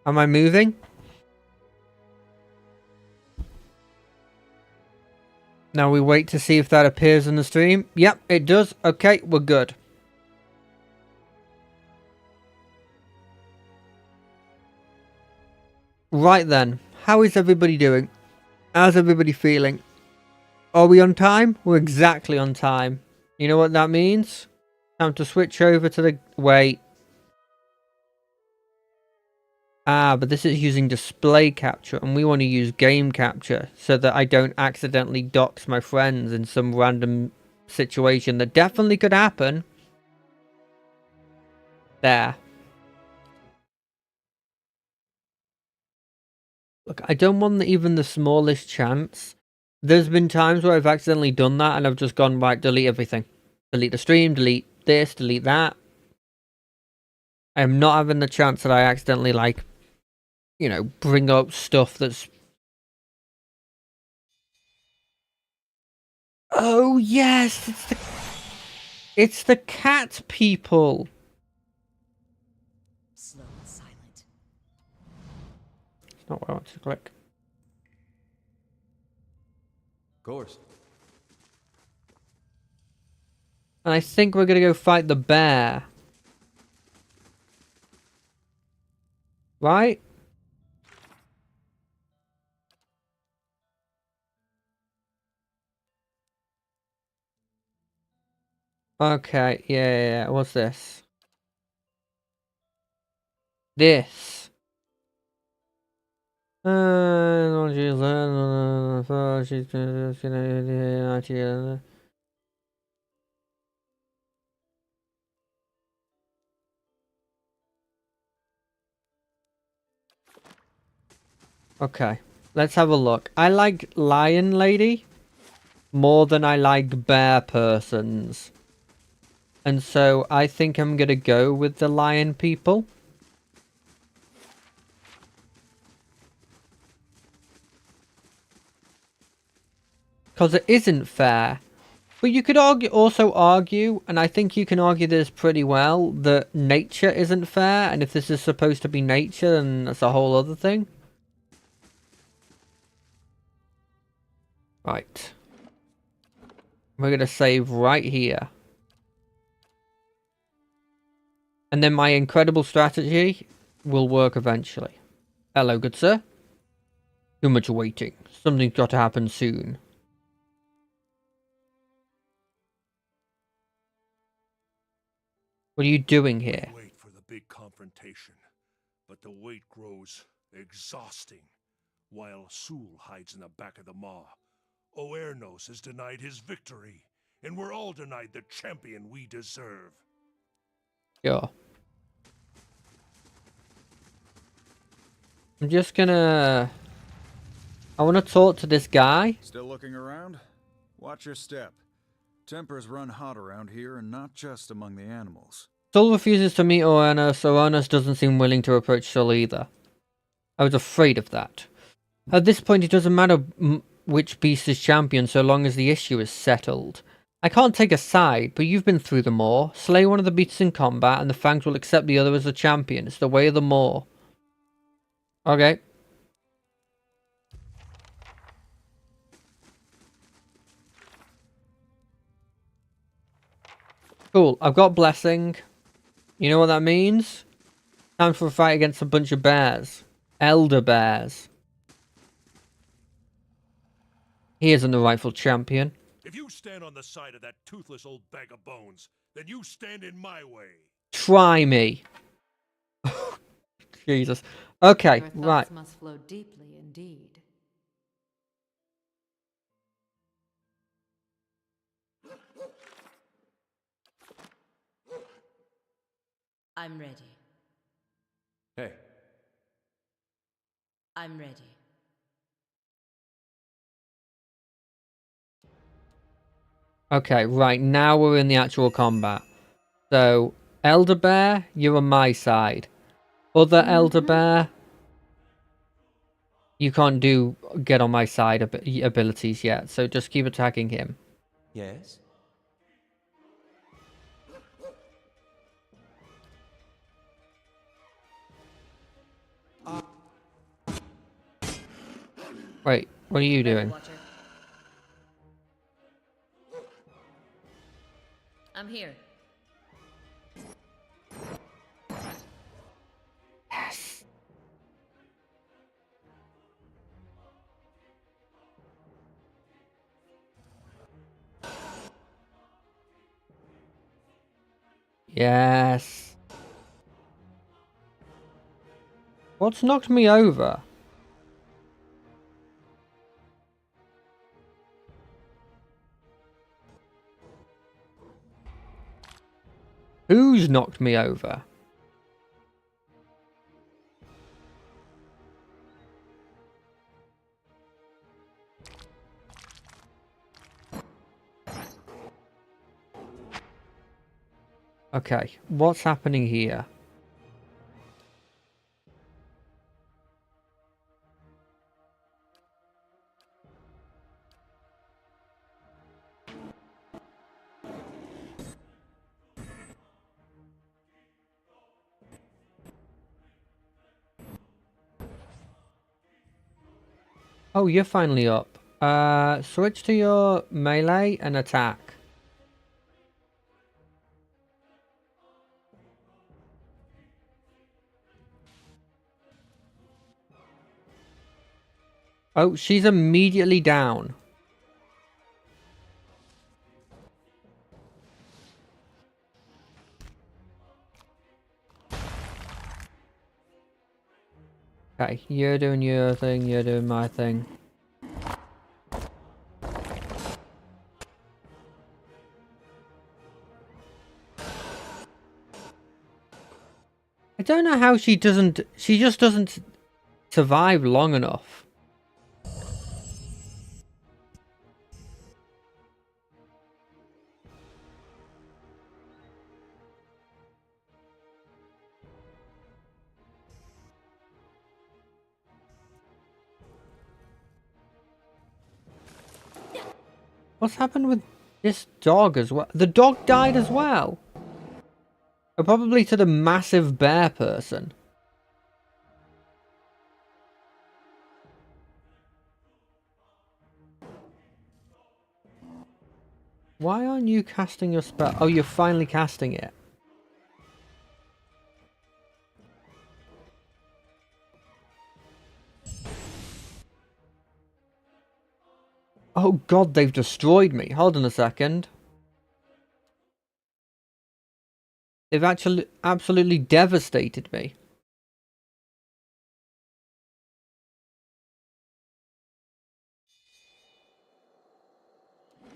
Am I moving? Now we wait to see if that appears on the stream. Yep, it does. Okay, we're good. Right then, how is everybody doing? How's everybody feeling? Are we on time? We're exactly on time. You know what that means? Time to switch over to the... Wait. Ah, but this is using display capture, and we want to use game capture so that I don't accidentally dox my friends in some random situation that definitely could happen. There. Look, I don't want even the smallest chance. There's been times where I've accidentally done that and I've just gone, right, delete everything. Delete the stream, delete this, delete that. I am not having the chance that I accidentally, like, you know, bring up stuff that's... Oh, yes! It's the cat people! Slow and silent. Not what I want to click. Of course. And I think we're gonna go fight the bear. Right? Okay, yeah. What's this? This. Okay, let's have a look. I like Lion Lady more than I like Bear Persons. And so I think I'm gonna go with the Lion people. Because it isn't fair. But you could also argue, and I think you can argue this pretty well, that nature isn't fair, and if this is supposed to be nature, then that's a whole other thing. Right. We're going to save right here. And then my incredible strategy will work eventually. Hello, good sir. Too much waiting. Something's got to happen soon. What are you doing here? Wait for the big confrontation, but the wait grows exhausting. While Sul hides in the back of the maw, Oernos is denied his victory, and we're all denied the champion we deserve. Sure. I'm just gonna... I want to talk to this guy. Still looking around? Watch your step. Tempers run hot around here, and not just among the animals. Sul refuses to meet Oernos. Oernos doesn't seem willing to approach Sul either. I was afraid of that. At this point, it doesn't matter which beast is champion so long as the issue is settled. I can't take a side, but you've been through the Maw. Slay one of the beasts in combat, and the Fangs will accept the other as the champion. It's the way of the Maw. Okay. Cool. I've got Blessing. You know what that means? Time for a fight against a bunch of bears. Elder bears. He isn't the rightful champion. If you stand on the side of that toothless old bag of bones, then you stand in my way. Try me. Jesus. Okay, Your right. thoughts must flow deeply indeed. I'm ready. Hey, I'm ready. Okay, right. Now we're in the actual combat. So, Elder Bear, you're on my side. Other Elder Bear, you can't get on my side abilities yet. So just keep attacking him. yes? Wait, what are you Ready, doing? Watcher. I'm here. Yes. Yes. What's knocked me over? Who's knocked me over? Okay, what's happening here? Oh, you're finally up. Switch to your melee and attack. Oh, she's immediately down. Okay, you're doing your thing, you're doing my thing. I don't know how she just doesn't survive long enough. What's happened with this dog as well? The dog died as well. Or probably to the massive bear person. Why aren't you casting your spell? Oh, you're finally casting it. Oh god, they've destroyed me. Hold on a second. They've actually absolutely devastated me.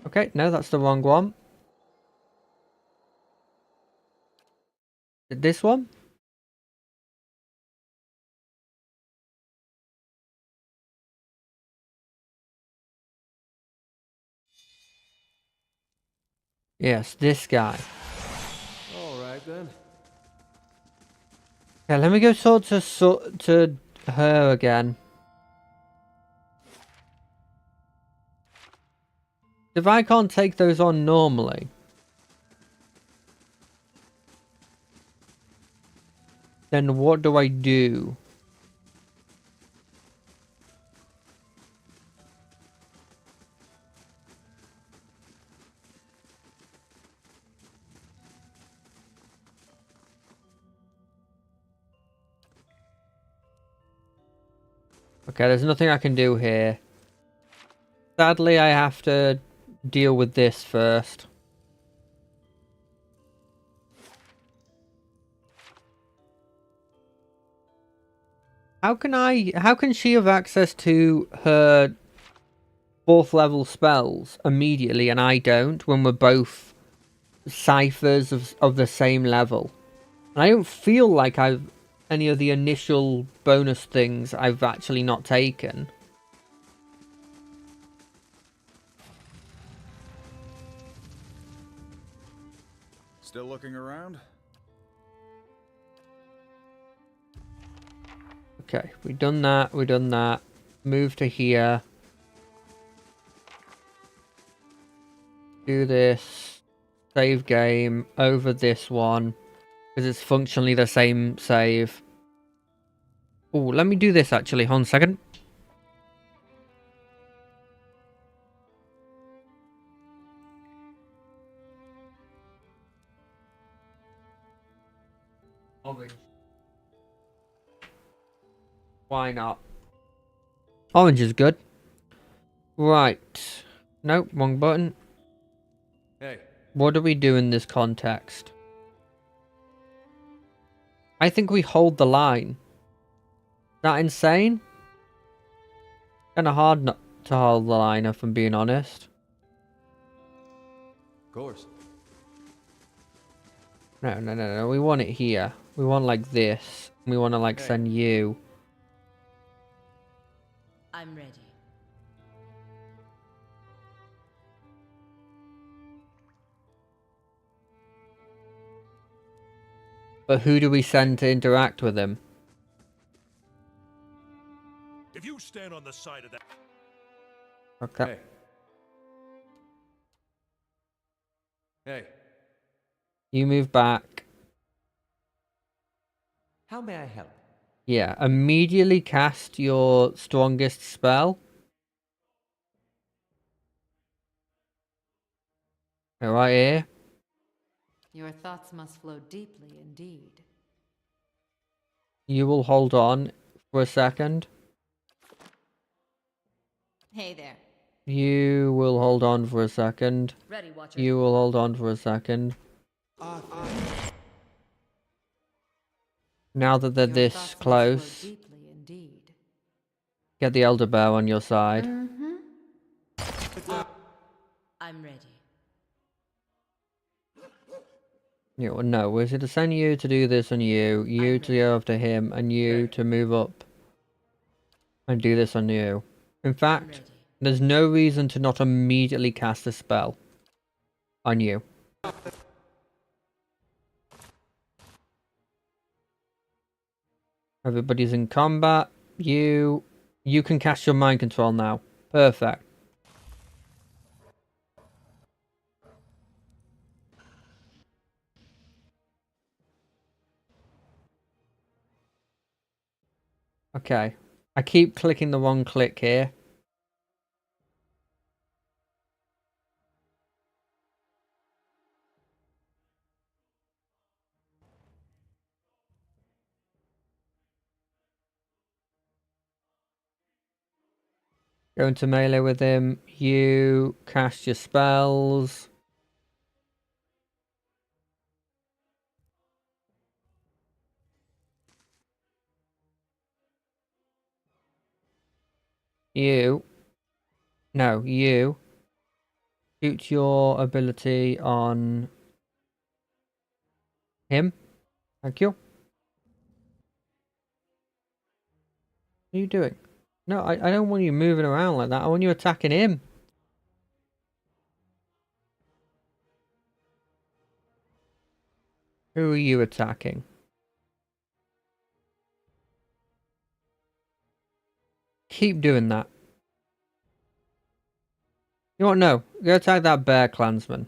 Okay, no, that's the wrong one. This one? Yes, this guy. Alright then. Okay, let me go to her again. If I can't take those on normally, then what do I do? Okay, there's nothing I can do here. Sadly, I have to deal with this first. How can she have access to her 4th level spells immediately and I don't when we're both ciphers of the same level? And I don't feel like I've any of the initial bonus things I've actually not taken. Still looking around? Okay, we've done that. Move to here. Do this. Save game over this one. Because it's functionally the same save. Oh, let me do this actually. Hold on a second. Why not? Orange is good. Right. Nope, wrong button. Hey, What do we do in this context? I think we hold the line. That insane? Kinda hard not to hold the line, if I'm being honest. of course. No. We want it here. We want like this. We want to like Hey. send you. I'm ready. But who do we send to interact with him? If you stand on the side of that, Okay. Hey. Hey, You move back. how may I help? Yeah. Immediately cast your strongest spell. Right here. Your thoughts must flow deeply indeed. You will hold on for a second. Hey there. You will hold on for a second. Ready, Watcher. You will hold on for a second. Now that they're Your this thoughts must close, flow deeply indeed. get the Elder Bear on your side. I'm ready. Yeah, well, no, we're going to send you to do this on you, you to go after him, and you to move up and do this on you. In I'm fact, ready. there's no reason to not immediately cast a spell on you. Everybody's in combat. You can cast your mind control now. Perfect. Okay. I keep clicking the wrong click here. Go into melee with him. You cast your spells. You. No, you. Shoot your ability on him. Thank you. What are you doing? No, I don't want you moving around like that. I want you attacking him. Who are you attacking? Keep doing that. You know what? No. Go attack that bear clansman.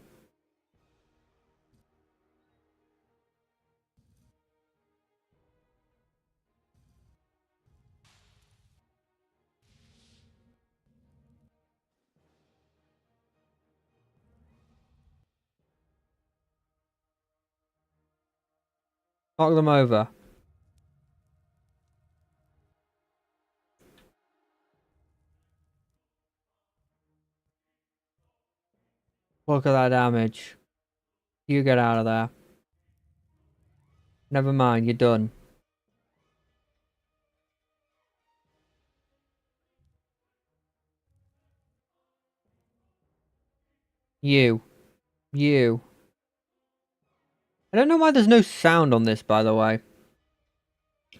Knock them over. Look at that damage. You get out of there. Never mind, you're done. You. You. I don't know why there's no sound on this, by the way.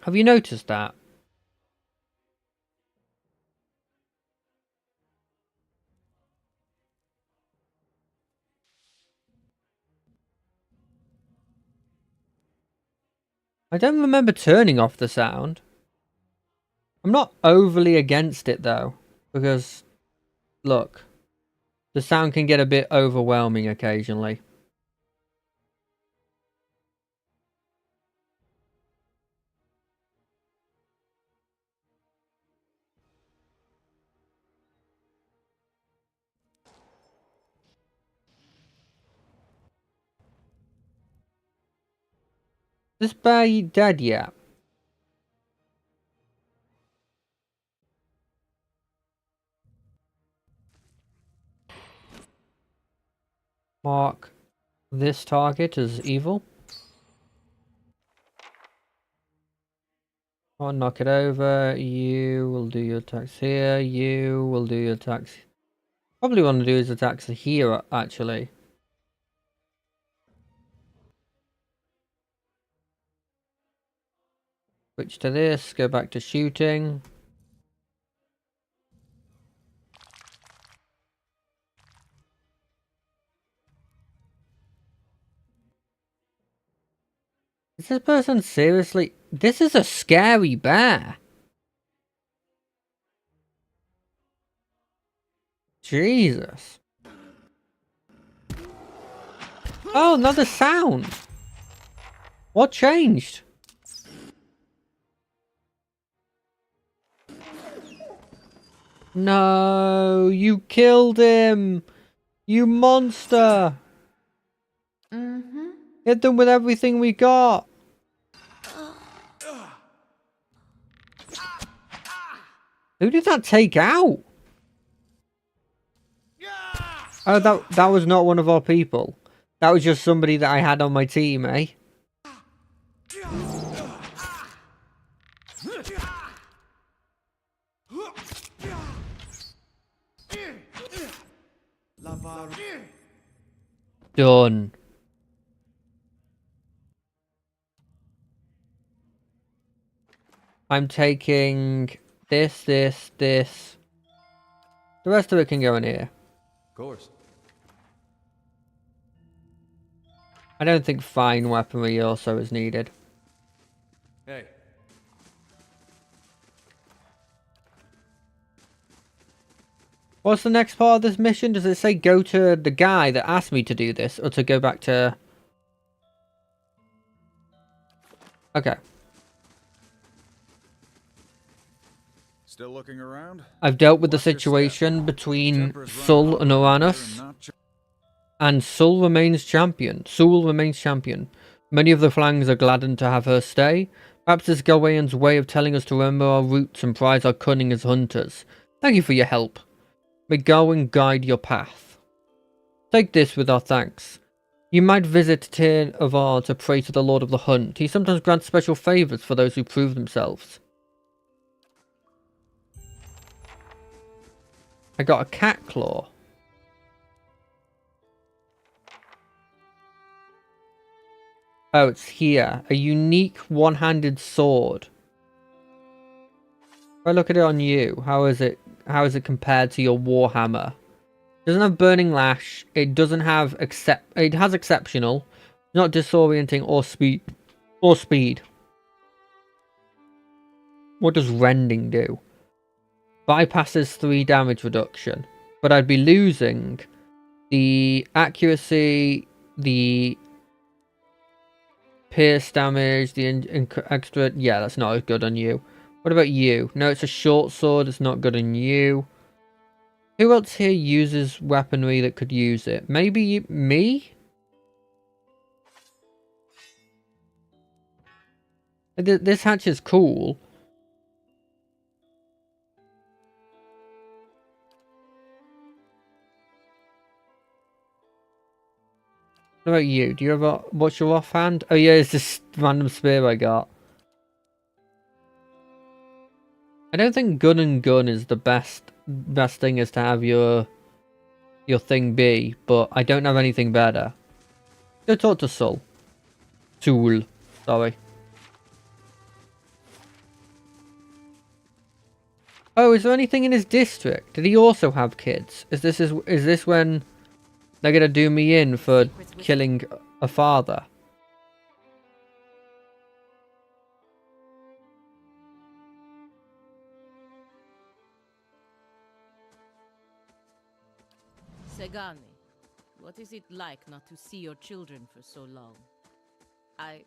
Have you noticed that? I don't remember turning off the sound. I'm not overly against it, though. Because, look. The sound can get a bit overwhelming occasionally. Is this bear dead yet? Mark this target as evil. I'll knock it over. You will do your attacks here. You will do your attacks. Probably want to do his attacks here, actually. Switch to this. Go back to shooting. Is this person seriously? This is a scary bear. Jesus. Oh, another sound. What changed? No, you killed him. You monster. Mm-hmm. Hit them with everything we got. Who did that take out? Oh, that was not one of our people. That was just somebody that I had on my team, eh? Done. I'm taking this. The rest of it can go in here. Of course. I don't think fine weaponry also is needed. Hey. What's the next part of this mission? Does it say go to the guy that asked me to do this, or to go back to... Okay. Still looking around? I've dealt with the Watch your step. situation between Tempers run Sul hot and around Uranus, here and not ju- and Sul remains champion. Sul remains champion. Many of the Flangs are gladdened to have her stay. Perhaps it's Gawain's way of telling us to remember our roots and prize our cunning as hunters. Thank you for your help. May Gawain guide your path. Take this with our thanks. You might visit Tyr of Ar to pray to the Lord of the Hunt. He sometimes grants special favours for those who prove themselves. I got a cat claw. Oh, it's here. A unique one-handed sword. If I look at it on you, how is it compared to your Warhammer? It doesn't have Burning Lash. It doesn't have it has Exceptional. Not disorienting or speed. What does Rending do? Bypasses 3 damage reduction. But I'd be losing the accuracy, the pierce damage, the extra... Yeah, that's not as good on you. What about you? No, it's a short sword. It's not good on you. Who else here uses weaponry that could use it? Maybe me? This hatch is cool. What about you? Do you have a... What's your offhand? Oh yeah, it's this random spear I got. I don't think gun and gun is the best thing is to have your thing be, but I don't have anything better. Go talk to Sul. Sul. Sorry. Oh, is there anything in his district? Did he also have kids? Is this when they're gonna do me in for killing a father? Segani, what is it like not to see your children for so long? I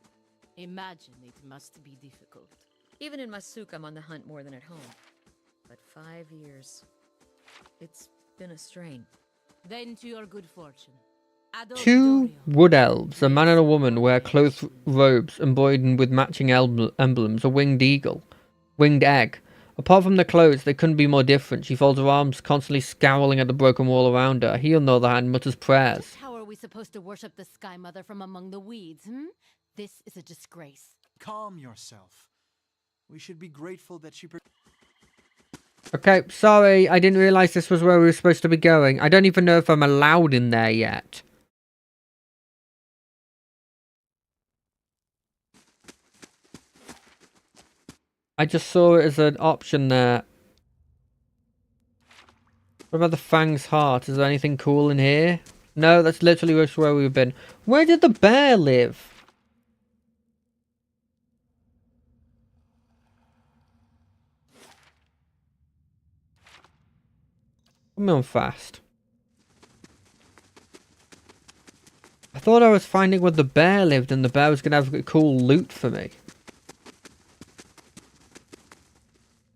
imagine it must be difficult. Even in Masuk, I'm on the hunt more than at home. But 5 years. It's been a strain. Then to your good fortune. Two wood elves, a man and a woman, wear cloth robes embroidered with matching emblems, a winged eagle, winged egg. Apart from the clothes, they couldn't be more different. She folds her arms, constantly scowling at the broken wall around her. He, on the other hand, mutters prayers. Tower we supposed to worship the Sky Mother from among the weeds, This is a disgrace. Calm yourself. We should be grateful that she... Okay, sorry, I didn't realise this was where we were supposed to be going. I don't even know if I'm allowed in there yet. I just saw it as an option there. What about the Fang's Heart? Is there anything cool in here? No, that's literally just where we've been. Where did the bear live? Come on fast. I thought I was finding where the bear lived and the bear was going to have cool loot for me.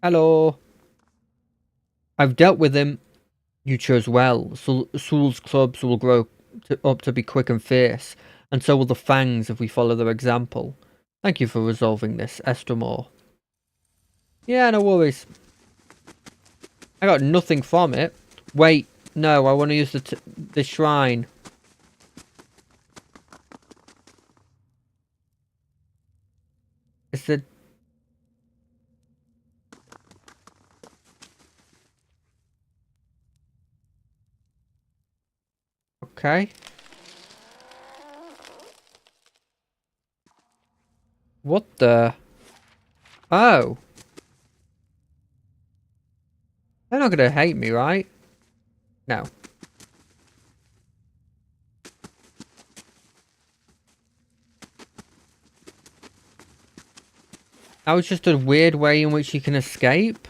Hello. I've dealt with him. You chose well. Soul's clubs will grow up to be quick and fierce, and so will the Fangs if we follow their example. Thank you for resolving this, Estramore. Yeah, no worries. I got nothing from it. Wait, no, I want to use the shrine. Is it... Okay. What the... Oh. They're not gonna hate me, right? No. That was just a weird way in which you can escape?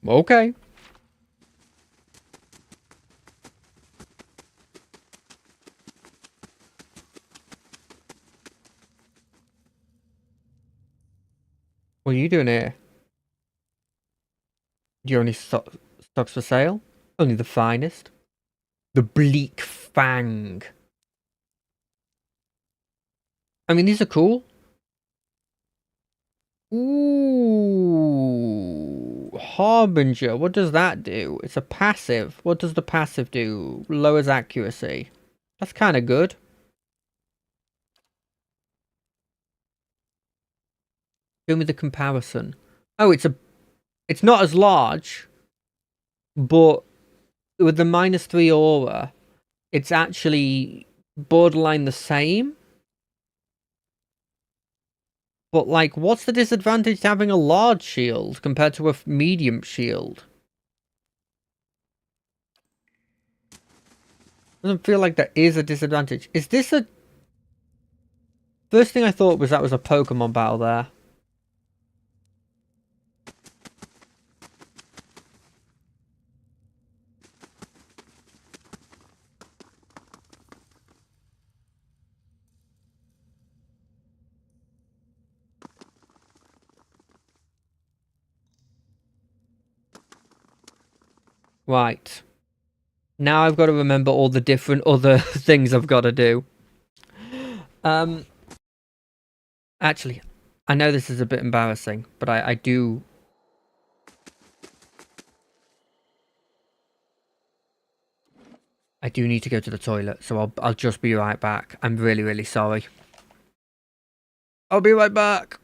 Okay. What are you doing here? Do you have any stocks for sale? Only the finest. The Bleak Fang. I mean, these are cool. Ooh. Harbinger. What does that do? It's a passive. What does the passive do? Lowers accuracy. That's kind of good. Show me the comparison. Oh, it's not as large, but with the -3 aura, it's actually borderline the same. But, like, what's the disadvantage to having a large shield compared to a medium shield? Doesn't feel like there is a disadvantage. Is this a... First thing I thought was that was a Pokemon battle there. Right. Now I've got to remember all the different other things I've got to do. Actually, I know this is a bit embarrassing, but I do... I do need to go to the toilet, so I'll just be right back. I'm really, really sorry. I'll be right back.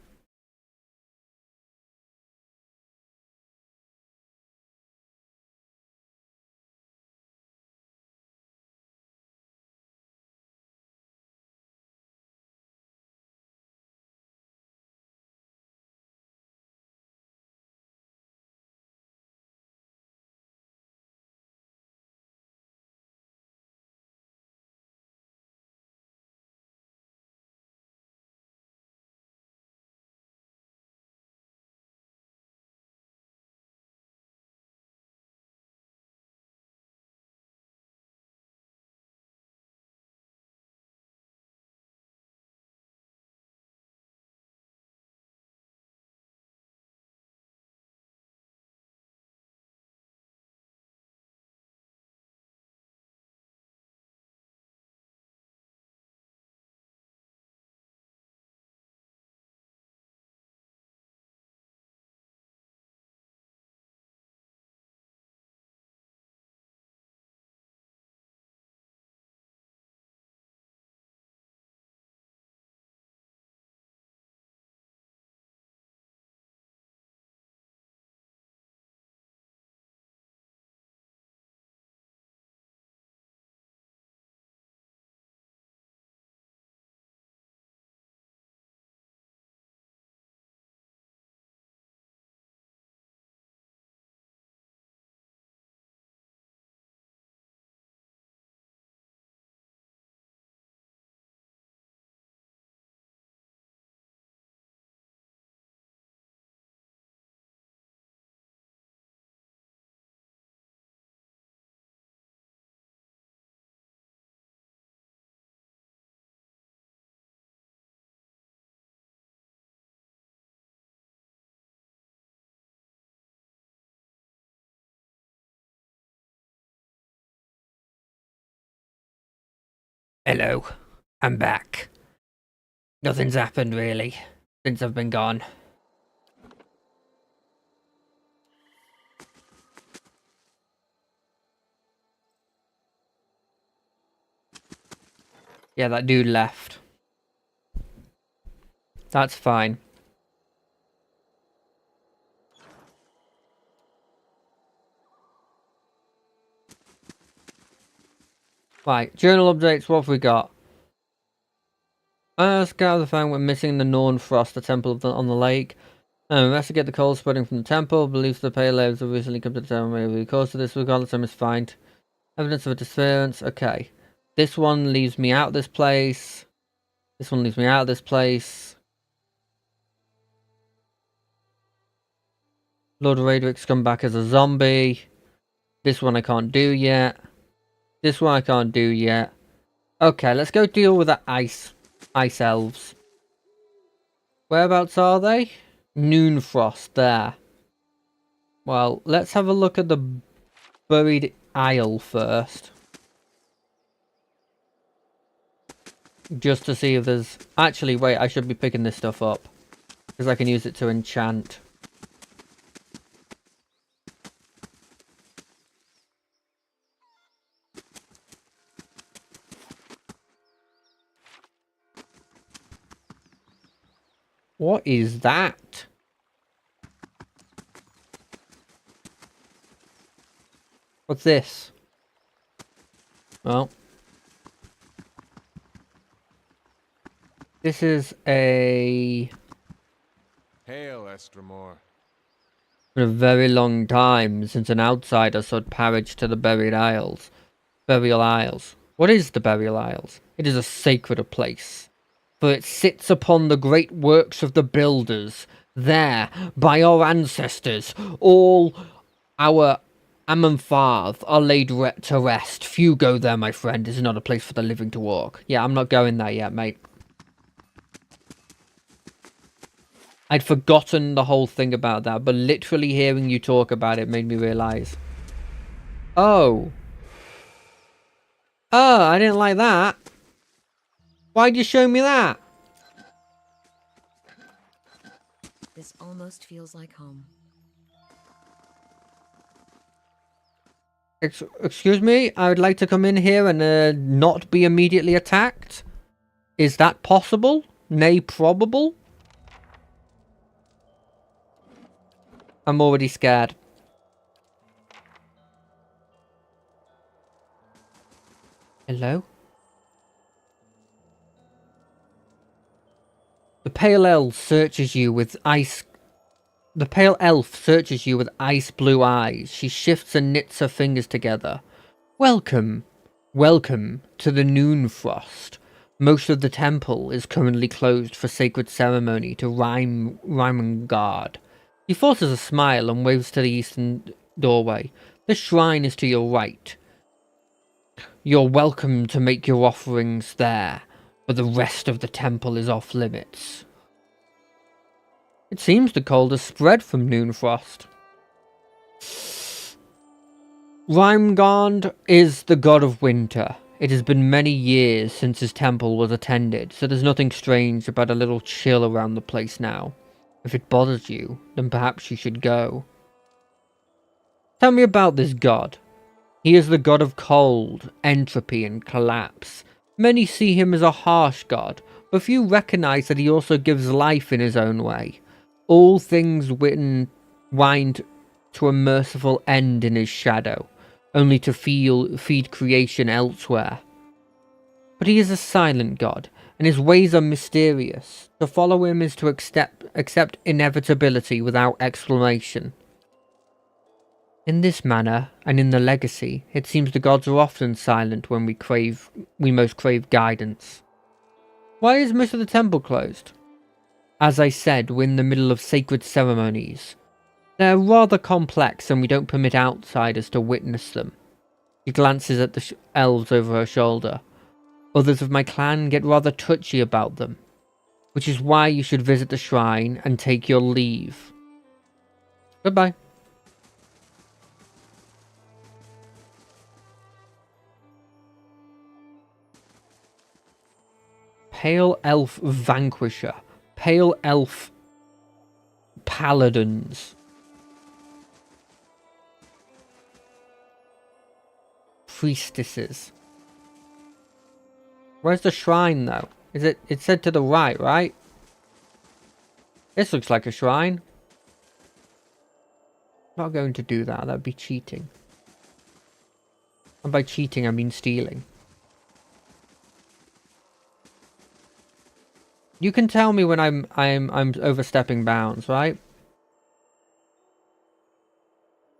Hello. I'm back. Nothing's happened, really, since I've been gone. Yeah, that dude left. That's fine. Right, journal updates, what have we got? Scout the fact we're missing the Norn Frost, the temple on the lake. Investigate the cold spreading from the temple. Believes the pale elves have recently come to the town. Maybe the cause of this, regardless of misfind. Evidence of a disappearance. Okay. This one leaves me out of this place. This one leaves me out of this place. Lord Radric's come back as a zombie. This one I can't do yet. This one I can't do yet. Okay, let's go deal with the ice elves. Whereabouts are they? Noonfrost, there. Well, let's have a look at the buried isle first. Just to see if there's... Actually, wait, I should be picking this stuff up. Because I can use it to enchant. What is that? What's this? Well. This is a... Hail, Estremor. been a very long time since an outsider sought passage to the Burial Isles. Burial Isles. What is the Burial Isles? It is a sacred place, for it sits upon the great works of the builders. There, by our ancestors, all our Amanfarth are laid to rest. Few go there, my friend. It is not a place for the living to walk. Yeah, I'm not going there yet, mate. I'd forgotten the whole thing about that, but literally hearing you talk about it made me realise. Oh. Oh, I didn't like that. Why'd you show me that? This almost feels like home. Excuse me? I would like to come in here and not be immediately attacked. Is that possible? Nay, probable? I'm already scared. Hello? The pale elf searches you with ice... The pale elf searches you with ice blue eyes. She shifts and knits her fingers together. Welcome. Welcome to the Noonfrost. Most of the temple is currently closed for sacred ceremony to Reimengard. He forces a smile and waves to the eastern doorway. The shrine is to your right. You're welcome to make your offerings there, but the rest of the temple is off limits. It seems the cold has spread from Noonfrost. Reimengard is the god of winter. It has been many years since his temple was attended, so there's nothing strange about a little chill around the place now. If it bothers you, then perhaps you should go. Tell me about this god. He is the god of cold, entropy, and collapse. Many see him as a harsh god, but few recognize that he also gives life in his own way. All things wind to a merciful end in his shadow, only to feed creation elsewhere. But he is a silent god, and his ways are mysterious. To follow him is to accept inevitability without exclamation. In this manner, and in the legacy, it seems the gods are often silent when we most crave guidance. Why is most of the temple closed? As I said, we're in the middle of sacred ceremonies. They're rather complex and we don't permit outsiders to witness them. She glances at the elves over her shoulder. Others of my clan get rather touchy about them, which is why you should visit the shrine and take your leave. Goodbye. Pale Elf Vanquisher. Pale Elf Paladins. Priestesses. Where's the shrine though? Is it? It said to the right, right? This looks like a shrine. Not going to do that. That'd be cheating. And by cheating, I mean stealing. You can tell me when I'm overstepping bounds, right? It's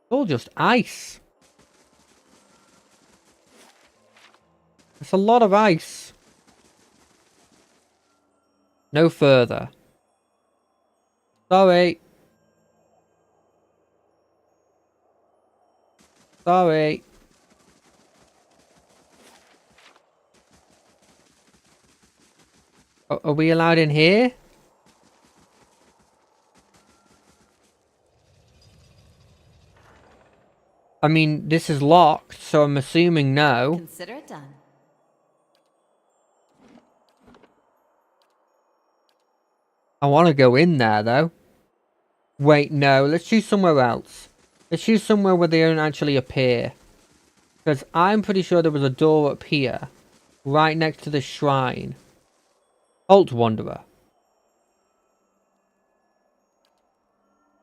all just ice. It's a lot of ice. No further. Sorry. Sorry. Are we allowed in here? I mean, this is locked, so I'm assuming no. Consider it done. I want to go in there, though. Wait, no. Let's choose somewhere else. Let's choose somewhere where they don't actually appear. Because I'm pretty sure there was a door up here. Right next to the shrine. Alt Wanderer.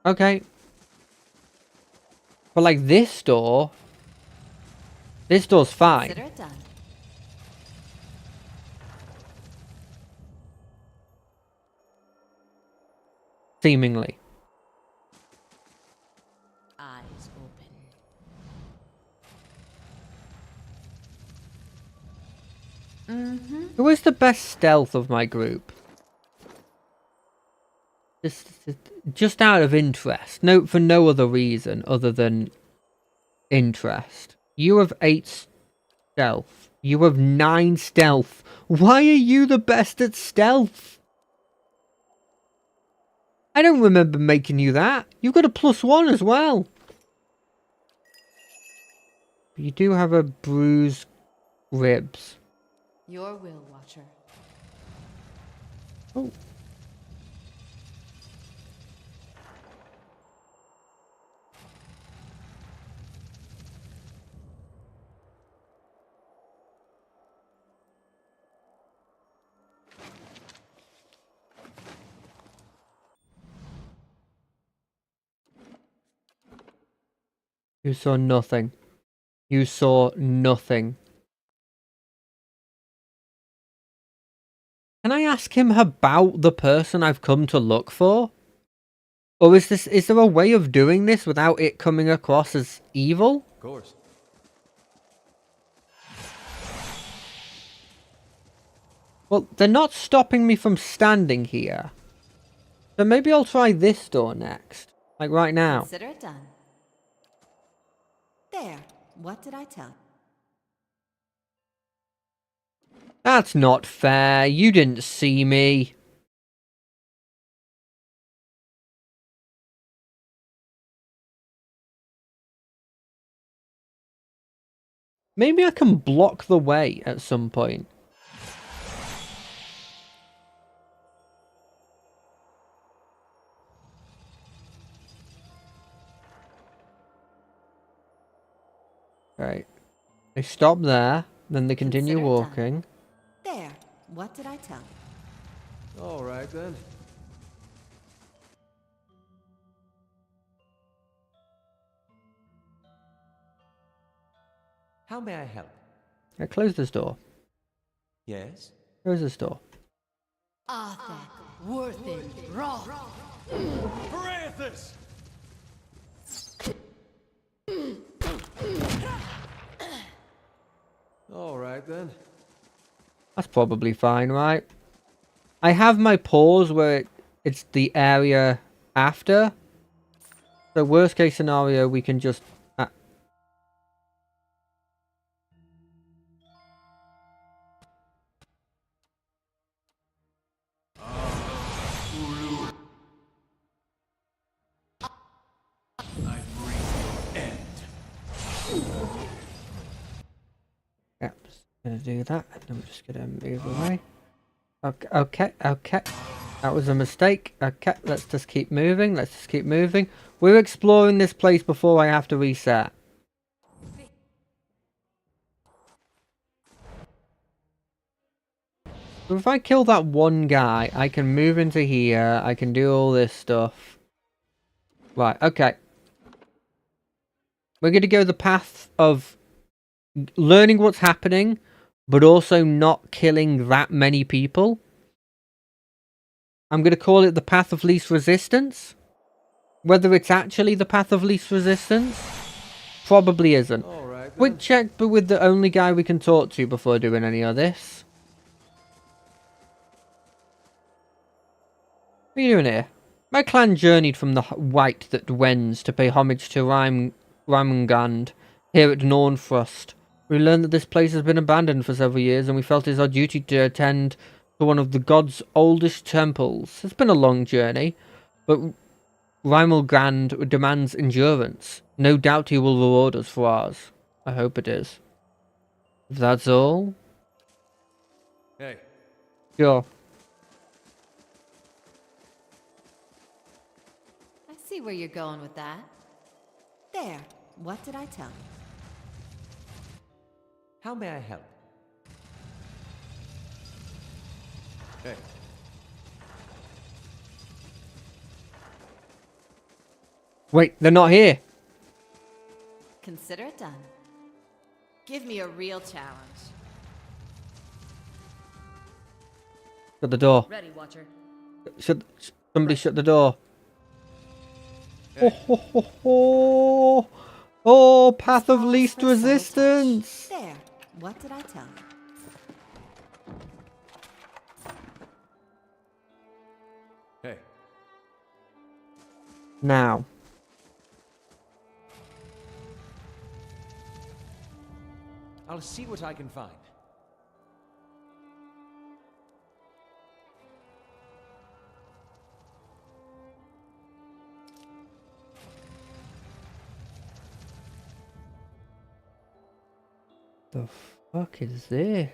Okay. But like this door... This door's fine. Consider it done. Seemingly. Eyes open. Who is the best stealth of my group? Just out of interest. No, for no other reason other than interest. You have 8 stealth. You have 9 stealth. Why are you the best at stealth? I don't remember making you that. You've got a +1 as well. But you do have a bruised ribs. Your will, Watcher. Oh. You saw nothing. You saw nothing. Can I ask him about the person I've come to look for? Or is there a way of doing this without it coming across as evil? Of course. Well, they're not stopping me from standing here. So maybe I'll try this door next. Like right now. Consider it done. There. What did I tell? That's not fair. You didn't see me. Maybe I can block the way at some point. Right. They stop there, then they continue Consider it done. walking. There. What did I tell? All right, then. How may I help? Yeah, close this door. Yes? Close this door. Arthur, Worthen, Roth. Parathis! All right, then. That's probably fine, right? I have my pause where it's the area after. So worst case scenario, we can just... Yep, just gonna do that, and then we're just gonna move away. Okay. That was a mistake. Okay, let's just keep moving. We're exploring this place before I have to reset. If I kill that one guy, I can move into here. I can do all this stuff. Right, okay. We're going to go the path of learning what's happening, but also not killing that many people. I'm going to call it the path of least resistance. Whether it's actually the path of least resistance, probably isn't. All right then. Quick check, but with the only guy we can talk to before doing any of this. What are you doing here? My clan journeyed from the White that Dwens to pay homage to Raimgand here at Nornfrost. We learned that this place has been abandoned for several years, and we felt it is our duty to attend to one of the gods' oldest temples. It's been a long journey, but Raimgand demands endurance. No doubt he will reward us for ours. I hope it is. If that's all, Hey, sure. I see where you're going with that. There. What did I tell you? how may I help? Hey, Wait, they're not here. Consider it done. Give me a real challenge. Shut the door. Ready, Watcher. Somebody shut the door. hey. Oh, path of Small least personal touch. resistance. There. What did I tell you? Hey, Now, I'll see what I can find. the fuck is this?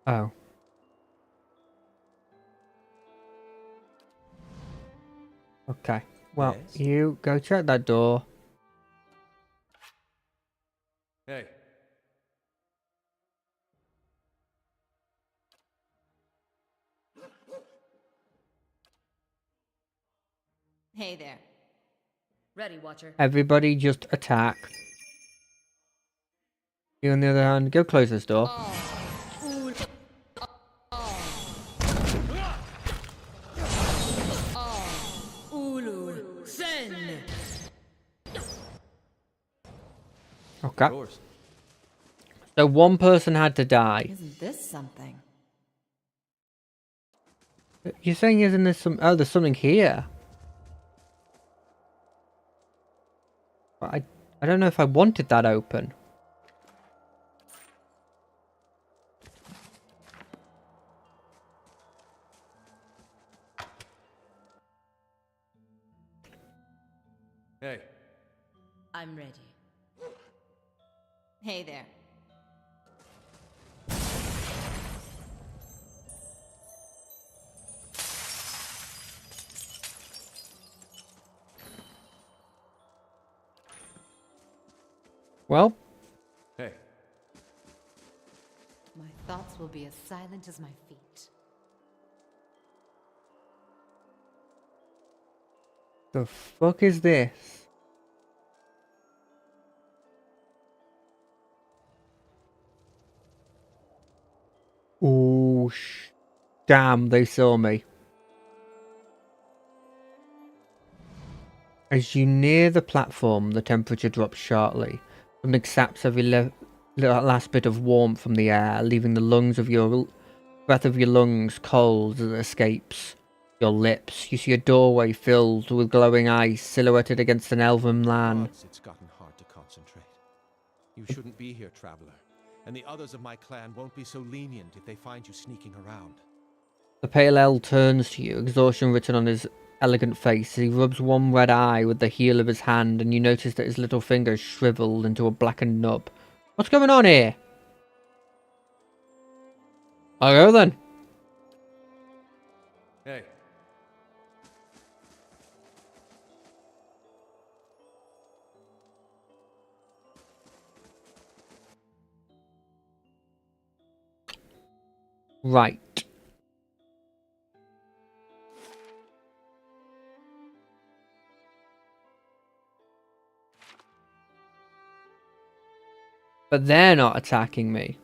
Oh. Okay. Well, Yes? you go check that door. Hey, Hey there. Ready, Watcher. Everybody just attack. You on the other hand, go close this door. Ulu. Sen. Okay. yours. So one person had to die. Isn't this something? You're saying isn't there some... Oh, there's something here. But I don't know if I wanted that open. Hey, I'm ready. Hey there. Well, hey. My thoughts will be as silent as my feet. the fuck is this? Oh, damn, they saw me. As you near the platform, the temperature drops sharply. Something saps every last bit of warmth from the air, leaving the breath of your lungs cold as it escapes your lips. You see a doorway filled with glowing ice, silhouetted against an elven land. Gods, it's gotten hard to concentrate. You shouldn't be here, traveler. And the others of my clan won't be so lenient if they find you sneaking around. The pale elf turns to you, exhaustion written on his elegant face. He rubs one red eye with the heel of his hand, and you notice that his little finger is shriveled into a blackened nub. What's going on here? I'll go then. Hey. Right. But they're not attacking me.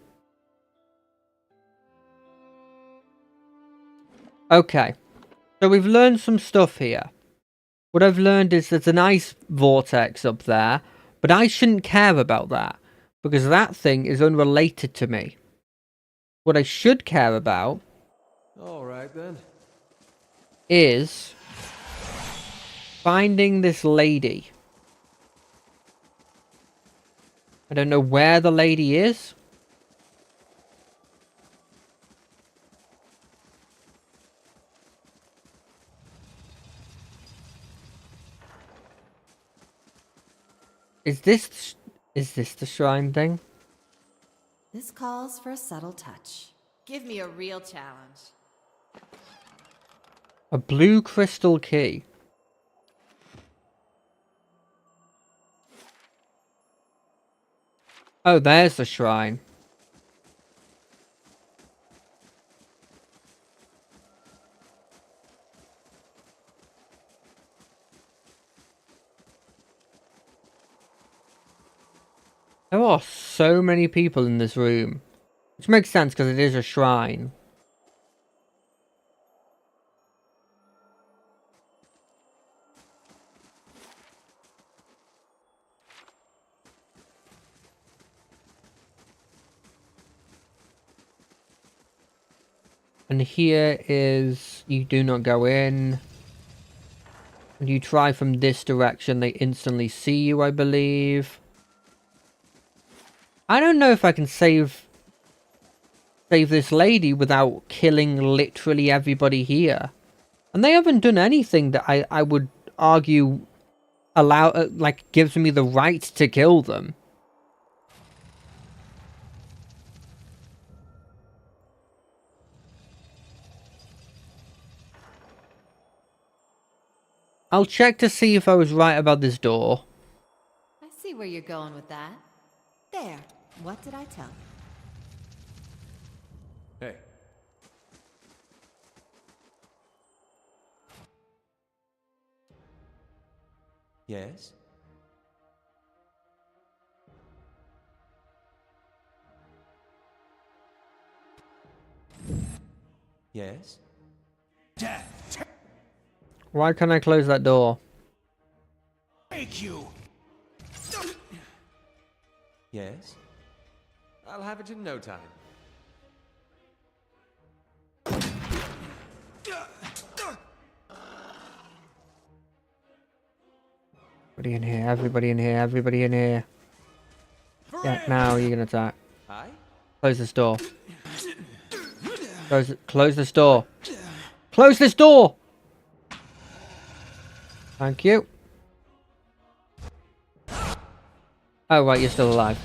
Okay. So we've learned some stuff here. What I've learned is there's an ice vortex up there, but I shouldn't care about that, because that thing is unrelated to me. What I should care about All right then. is finding this lady. I don't know where the lady is. Is this the shrine thing? This calls for a subtle touch. Give me a real challenge. A blue crystal key. Oh, there's the shrine. There are so many people in this room. Which makes sense because it is a shrine. And here is, you do not go in. And you try from this direction, they instantly see you, I believe. I don't know if I can save this lady without killing literally everybody here. And they haven't done anything that I would argue like gives me the right to kill them. I'll check to see if I was right about this door. I see where you're going with that. There. What did I tell you? Hey. Yes? Yes? Why can't I close that door? Thank you. Yes? I'll have it in no time. Everybody in here, everybody in here, everybody in here. Yeah, now you're gonna attack. Hi? Close this door. Close this door. Close this door! Thank you. Oh, right, you're still alive.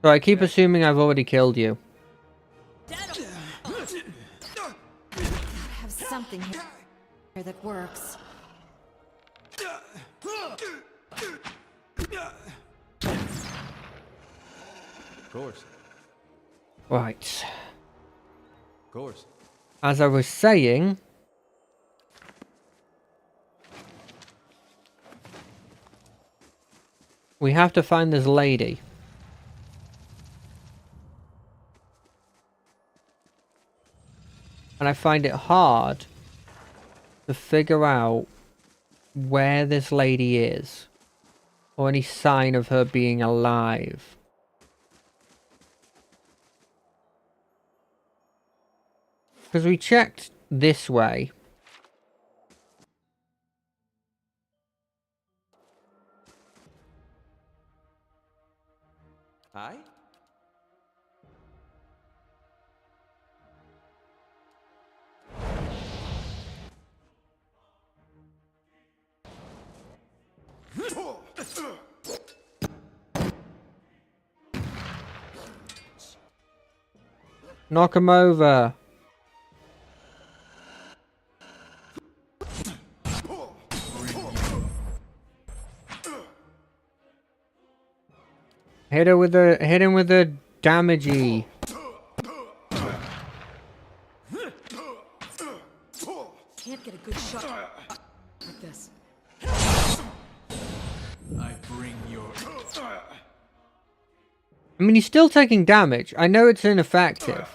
So I keep assuming I've already killed you. I have something here that works. Of course. Right. Of course. As I was saying... we have to find this lady. And I find it hard to figure out where this lady is. Or any sign of her being alive. Because we checked this way. Hi? Knock him over. Hit him with the damagey. Can't get a good shot like this. I bring your... I mean, he's still taking damage. I know it's ineffective.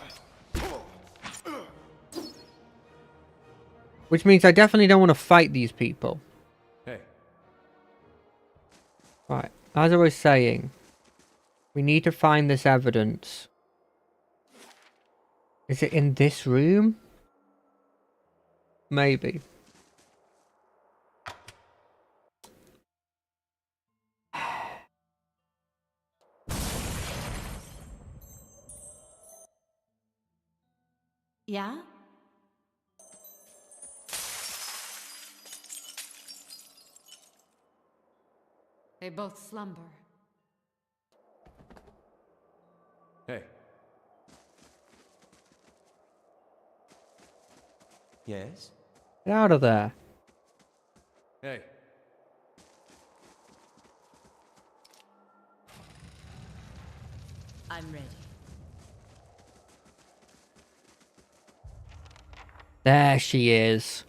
Which means I definitely don't want to fight these people. Hey. Right, as I was saying, we need to find this evidence. Is it in this room? Maybe. Yeah? They both slumber. Hey. Yes? Get out of there. Hey. I'm ready. There she is.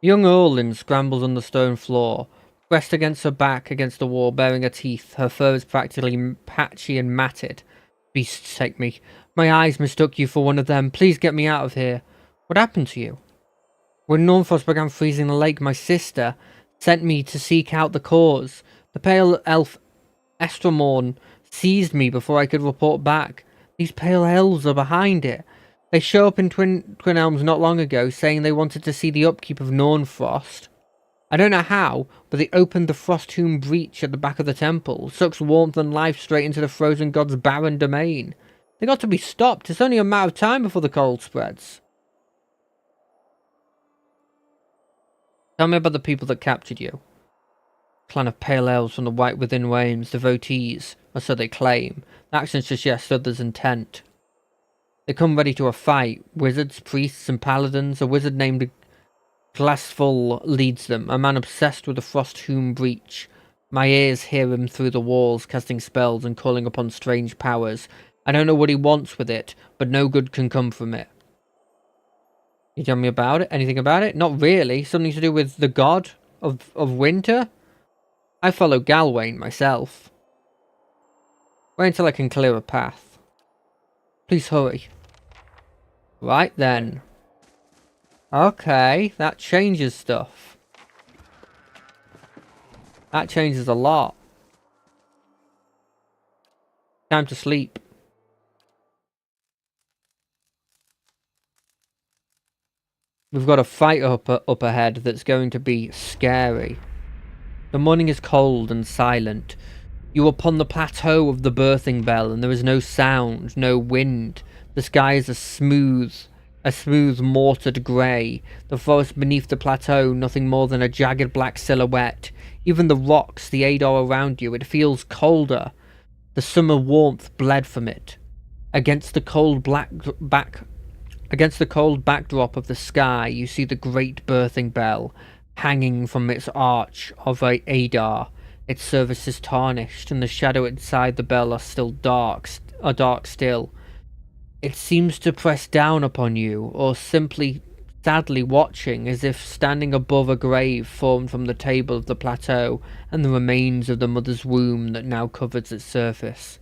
Young Orlin scrambles on the stone floor, pressed against her back against the wall, baring her teeth. Her fur is practically patchy and matted. Beasts take me. My eyes mistook you for one of them. Please get me out of here. What happened to you? When Nornfrost began freezing the lake, my sister sent me to seek out the cause. The pale elf Estromorn seized me before I could report back. These pale elves are behind it. They showed up in Twin Elms not long ago, saying they wanted to see the upkeep of Nornfrost. I don't know how, but they opened the Frost Tomb breach at the back of the temple, sucks warmth and life straight into the frozen god's barren domain. They got to be stopped. It's only a matter of time before the cold spreads. Tell me about the people that captured you. Clan of Pale Elves from the White Within Wanes, devotees, or so they claim. The actions suggest others' intent. They come ready to a fight. Wizards, priests, and paladins. A wizard named Glassful leads them, a man obsessed with the Frost Tomb breach. My ears hear him through the walls, casting spells and calling upon strange powers. I don't know what he wants with it, but no good can come from it. You tell me about it? Anything about it? Not really. Something to do with the god of winter? I follow Galwain myself. Wait until I can clear a path. Please hurry. Right then. Okay, that changes stuff. That changes a lot. Time to sleep. We've got a fight up ahead that's going to be scary. The morning is cold and silent. You are upon the plateau of the Birthing Bell, and there is no sound, no wind. The sky is a smooth mortared grey. The forest beneath the plateau, nothing more than a jagged black silhouette. Even the rocks, the Adar around you, it feels colder. The summer warmth bled from it. Against the cold backdrop of the sky, you see the great Birthing Bell hanging from its arch of Adar. Its surface is tarnished, and the shadow inside the bell are dark still. It seems to press down upon you, or simply sadly watching, as if standing above a grave formed from the table of the plateau and the remains of the mother's womb that now covers its surface.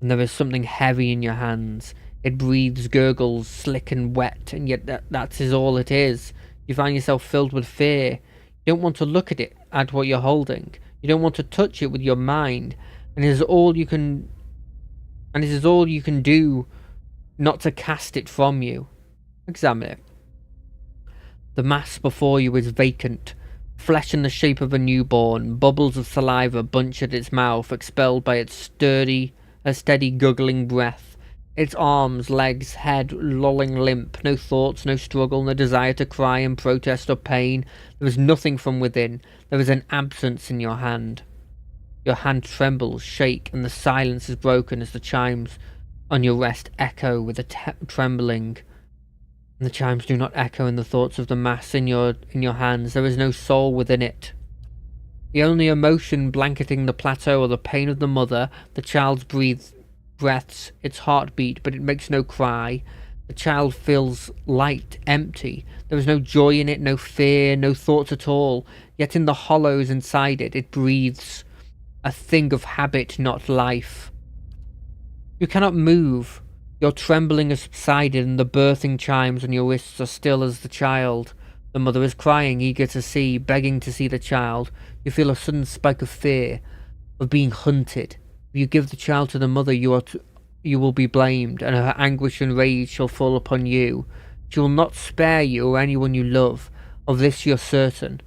And there is something heavy in your hands. It breathes, gurgles, slick and wet, and yet that is all it is. You find yourself filled with fear. You don't want to look at it, at what you're holding. You don't want to touch it with your mind, and it is all you can do not to cast it from you. Examine it. The mass before you is vacant, flesh in the shape of a newborn, bubbles of saliva bunch at its mouth, expelled by its steady guggling breath. Its arms, legs, head lolling limp, no thoughts, no struggle, no desire to cry and protest or pain. There is nothing from within. There is an absence in your hand. Your hand trembles, shake, and the silence is broken as the chimes on your wrist echo with a trembling. And the chimes do not echo in the thoughts of the mass in your hands. There is no soul within it. The only emotion blanketing the plateau are the pain of the mother, the child's breaths, its heartbeat, but it makes no cry. The child feels light, empty. There is no joy in it, no fear, no thoughts at all. Yet in the hollows inside it, it breathes. A thing of habit, not life. You cannot move. Your trembling has subsided and the birthing chimes on your wrists are still as the child. The mother is crying, eager to see, begging to see the child. You feel a sudden spike of fear, of being hunted. If you give the child to the mother, you will be blamed, and her anguish and rage shall fall upon you. She will not spare you or anyone you love. Of this you're certain.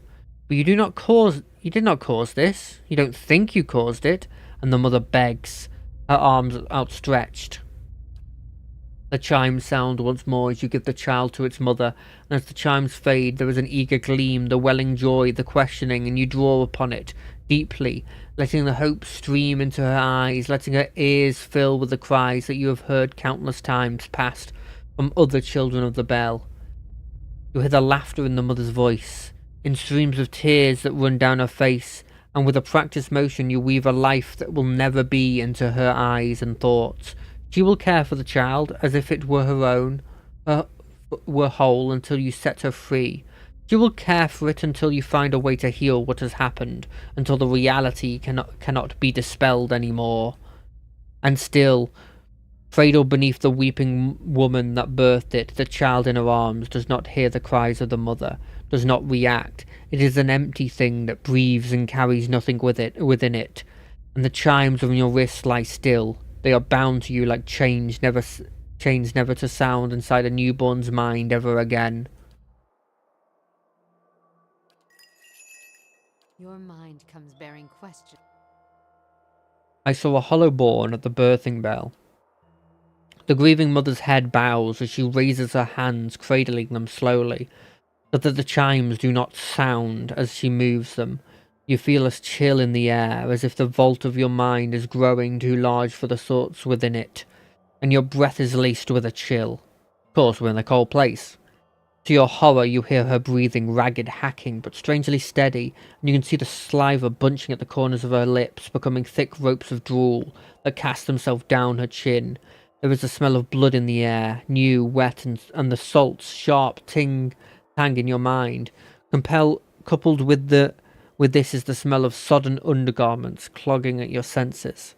But you did not cause this. You don't think you caused it. And the mother begs, her arms outstretched. The chimes sound once more as you give the child to its mother, and as the chimes fade, there is an eager gleam, the welling joy, the questioning, and you draw upon it deeply, letting the hope stream into her eyes, letting her ears fill with the cries that you have heard countless times past from other children of the bell. You hear the laughter in the mother's voice, in streams of tears that run down her face, and with a practiced motion you weave a life that will never be into her eyes and thoughts. She will care for the child as if it were her own, were whole until you set her free. She will care for it until you find a way to heal what has happened, until the reality cannot be dispelled anymore. And still, cradled beneath the weeping woman that birthed it, the child in her arms does not hear the cries of the mother, does not react. It is an empty thing that breathes and carries nothing within it. And the chimes on your wrists lie still. They are bound to you like chains never to sound inside a newborn's mind ever again. Your mind comes bearing question. I saw a hollow born at the birthing bell. The grieving mother's head bows as she raises her hands, cradling them slowly, so that the chimes do not sound as she moves them. You feel a chill in the air, as if the vault of your mind is growing too large for the thoughts within it, and your breath is laced with a chill. Of course, we're in a cold place. To your horror, you hear her breathing, ragged, hacking, but strangely steady, and you can see the saliva bunching at the corners of her lips, becoming thick ropes of drool that cast themselves down her chin. There is a smell of blood in the air, new, wet, and the salt's sharp tang in your mind. Coupled with this is the smell of sodden undergarments clogging at your senses.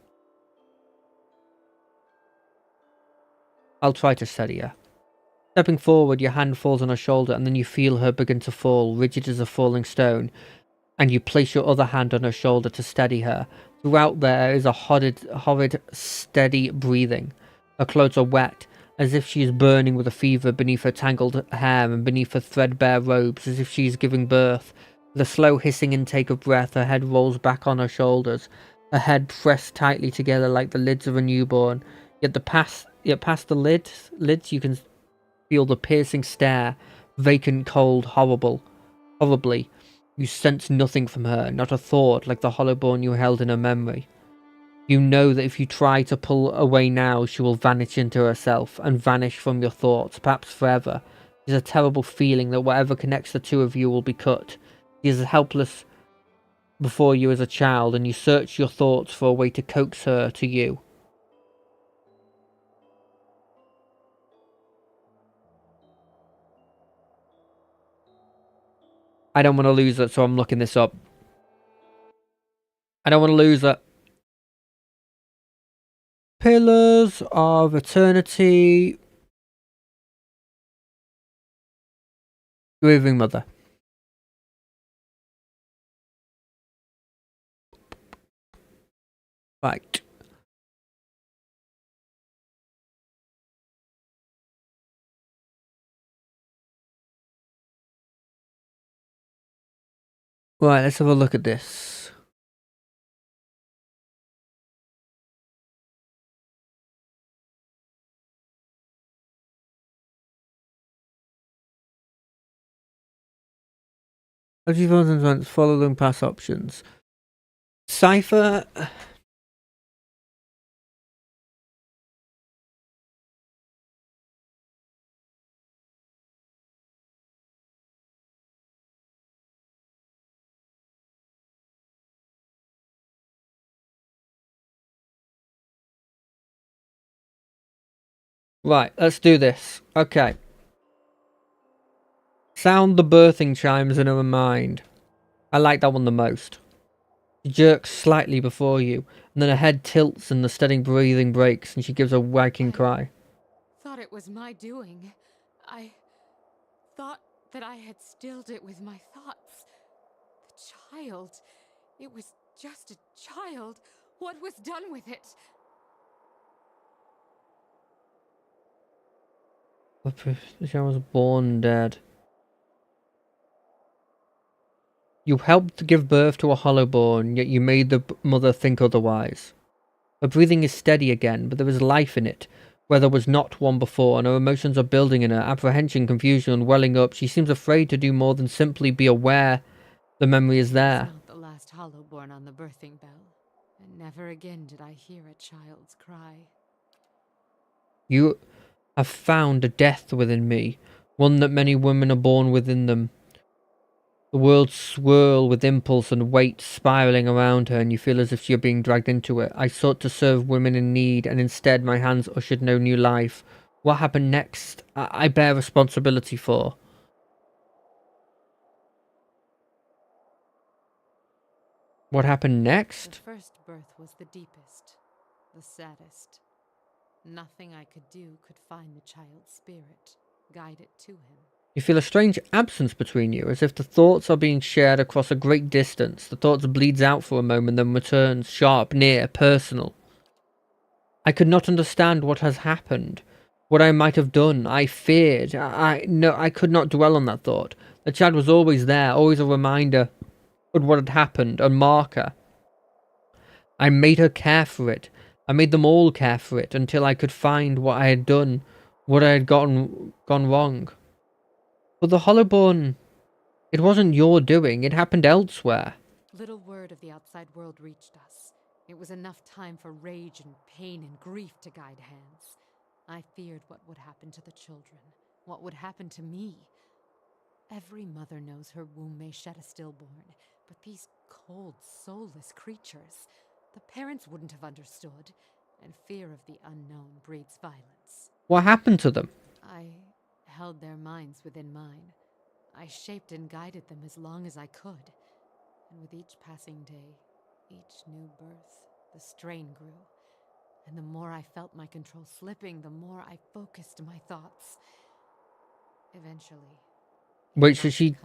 I'll try to steady her. Stepping forward, your hand falls on her shoulder, and then you feel her begin to fall, rigid as a falling stone, and you place your other hand on her shoulder to steady her. Throughout there is a horrid, steady breathing. Her clothes are wet, as if she is burning with a fever beneath her tangled hair and beneath her threadbare robes, as if she is giving birth. With a slow hissing intake of breath, her head rolls back on her shoulders, her head pressed tightly together like the lids of a newborn. Yet past the lids you can feel the piercing stare, vacant, cold, horribly. You sense nothing from her, not a thought, like the hollow-born you held in her memory. You know that if you try to pull away now, she will vanish into herself, and vanish from your thoughts, perhaps forever. It is a terrible feeling that whatever connects the two of you will be cut. She is helpless before you as a child, and you search your thoughts for a way to coax her to you. I don't want to lose it, so I'm looking this up. I don't want to lose it. Pillars of Eternity. Grieving Mother. Right. Right, let's have a look at this. As you follow them past options. Cypher. Right, let's do this. Okay. Sound the birthing chimes in her mind. I like that one the most. She jerks slightly before you, and then her head tilts and the steady breathing breaks, and she gives a wagging cry. Thought it was my doing. I thought that I had stilled it with my thoughts. The child. It was just a child. What was done with it? The child was born dead. You helped give birth to a hollowborn, yet you made the mother think otherwise. Her breathing is steady again, but there is life in it, where there was not one before, and her emotions are building in her, apprehension, confusion, welling up. She seems afraid to do more than simply be aware the memory is there. It's not the last hollowborn on the birthing bell, and never again did I hear a child's cry. You have found a death within me, one that many women are born within them. The world swirl with impulse and weight spiraling around her, and you feel as if you're being dragged into it. I sought to serve women in need, and instead my hands ushered no new life. What happened next, I bear responsibility for. What happened next? The first birth was the deepest, the saddest. Nothing I could do could find the child's spirit, guide it to him. You feel a strange absence between you, as if the thoughts are being shared across a great distance. The thoughts bleeds out for a moment, then returns, sharp, near, personal. I could not understand what has happened, what I might have done. I feared. I could not dwell on that thought. The child was always there, always a reminder of what had happened, a marker. I made her care for it. I made them all care for it, until I could find what I had done, what I had gone wrong. But the hollowborn, it wasn't your doing. It happened elsewhere. Little word of the outside world reached us. It was enough time for rage and pain and grief to guide hands. I feared what would happen to the children, what would happen to me. Every mother knows her womb may shed a stillborn, but these cold, soulless creatures, the parents wouldn't have understood, and fear of the unknown breeds violence. What happened to them? I held their minds within mine. I shaped and guided them as long as I could. And with each passing day, each new birth, the strain grew. And the more I felt my control slipping, the more I focused my thoughts. Eventually... Wait, so she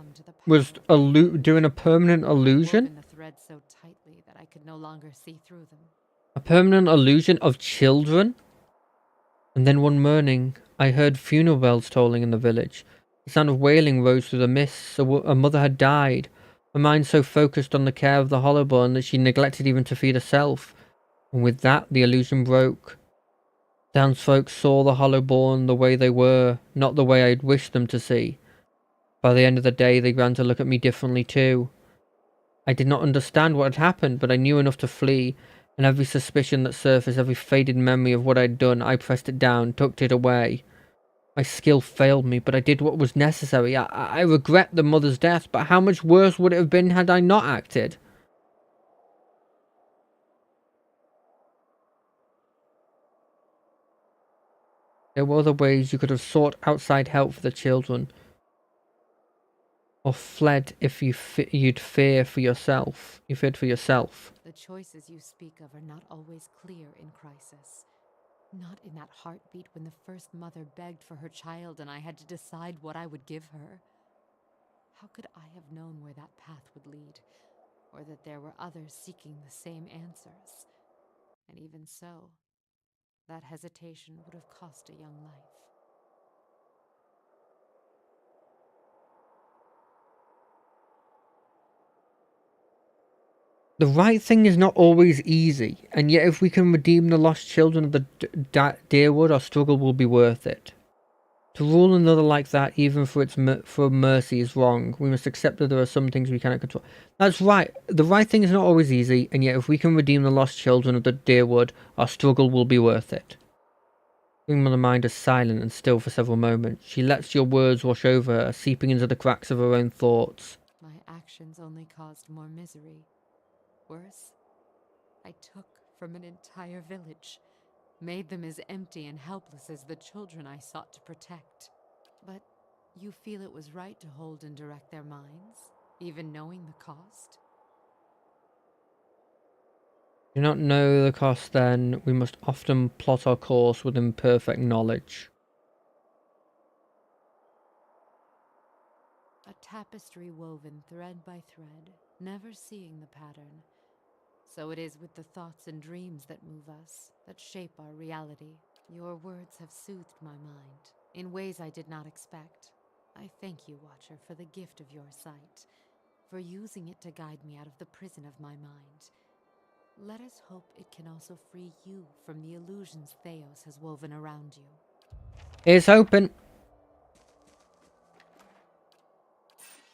was doing a permanent illusion? The threads so tightly that I could no longer see through them. A permanent illusion of children? And then one morning, I heard funeral bells tolling in the village. The sound of wailing rose through the mists. A mother had died. Her mind so focused on the care of the hollowborn that she neglected even to feed herself. And with that, the illusion broke. Townsfolk saw the hollowborn the way they were, not the way I'd wished them to see. By the end of the day, they began to look at me differently too. I did not understand what had happened, but I knew enough to flee, and every suspicion that surfaced, every faded memory of what I'd done, I pressed it down, tucked it away. My skill failed me, but I did what was necessary. I regret the mother's death, but how much worse would it have been had I not acted? There were other ways you could have sought outside help for the children. Or fled if you'd fear for yourself. You feared for yourself. The choices you speak of are not always clear in crisis. Not in that heartbeat when the first mother begged for her child and I had to decide what I would give her. How could I have known where that path would lead, or that there were others seeking the same answers? And even so, that hesitation would have cost a young life. The right thing is not always easy, and yet if we can redeem the lost children of the Deerwood, our struggle will be worth it. To rule another like that, even for for mercy, is wrong. We must accept that there are some things we cannot control. That's right. The right thing is not always easy, and yet if we can redeem the lost children of the Deerwood, our struggle will be worth it. Queen Mother Mind is silent and still for several moments. She lets your words wash over her, seeping into the cracks of her own thoughts. My actions only caused more misery. Worse, I took from an entire village, made them as empty and helpless as the children I sought to protect. But you feel it was right to hold and direct their minds, even knowing the cost? Do not know the cost, then we must often plot our course with imperfect knowledge. A tapestry woven thread by thread, never seeing the pattern. So it is with the thoughts and dreams that move us, that shape our reality. Your words have soothed my mind, in ways I did not expect. I thank you, Watcher, for the gift of your sight, for using it to guide me out of the prison of my mind. Let us hope it can also free you from the illusions Theos has woven around you. Here's hoping.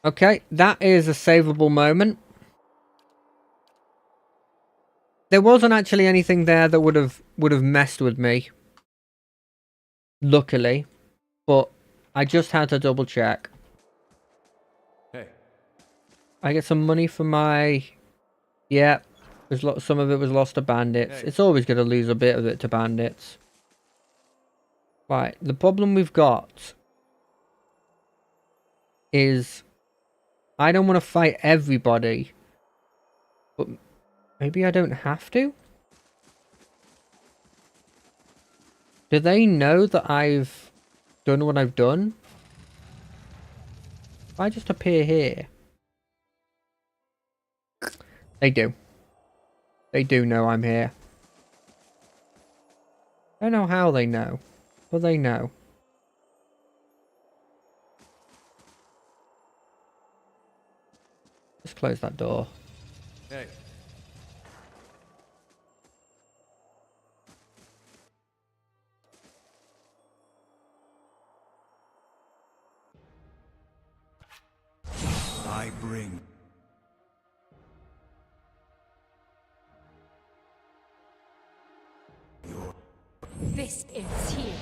Okay, that is a savable moment. There wasn't actually anything there that would have messed with me. Luckily. But I just had to double check. Hey. I get some money for my... Yeah. Some of it was lost to bandits. Hey. It's always going to lose a bit of it to bandits. Right. The problem we've got is I don't want to fight everybody. But maybe I don't have to? Do they know that I've done what I've done? If I just appear here... They do. They do know I'm here. I don't know how they know, but they know. Just close that door. Hey. I bring. This is here.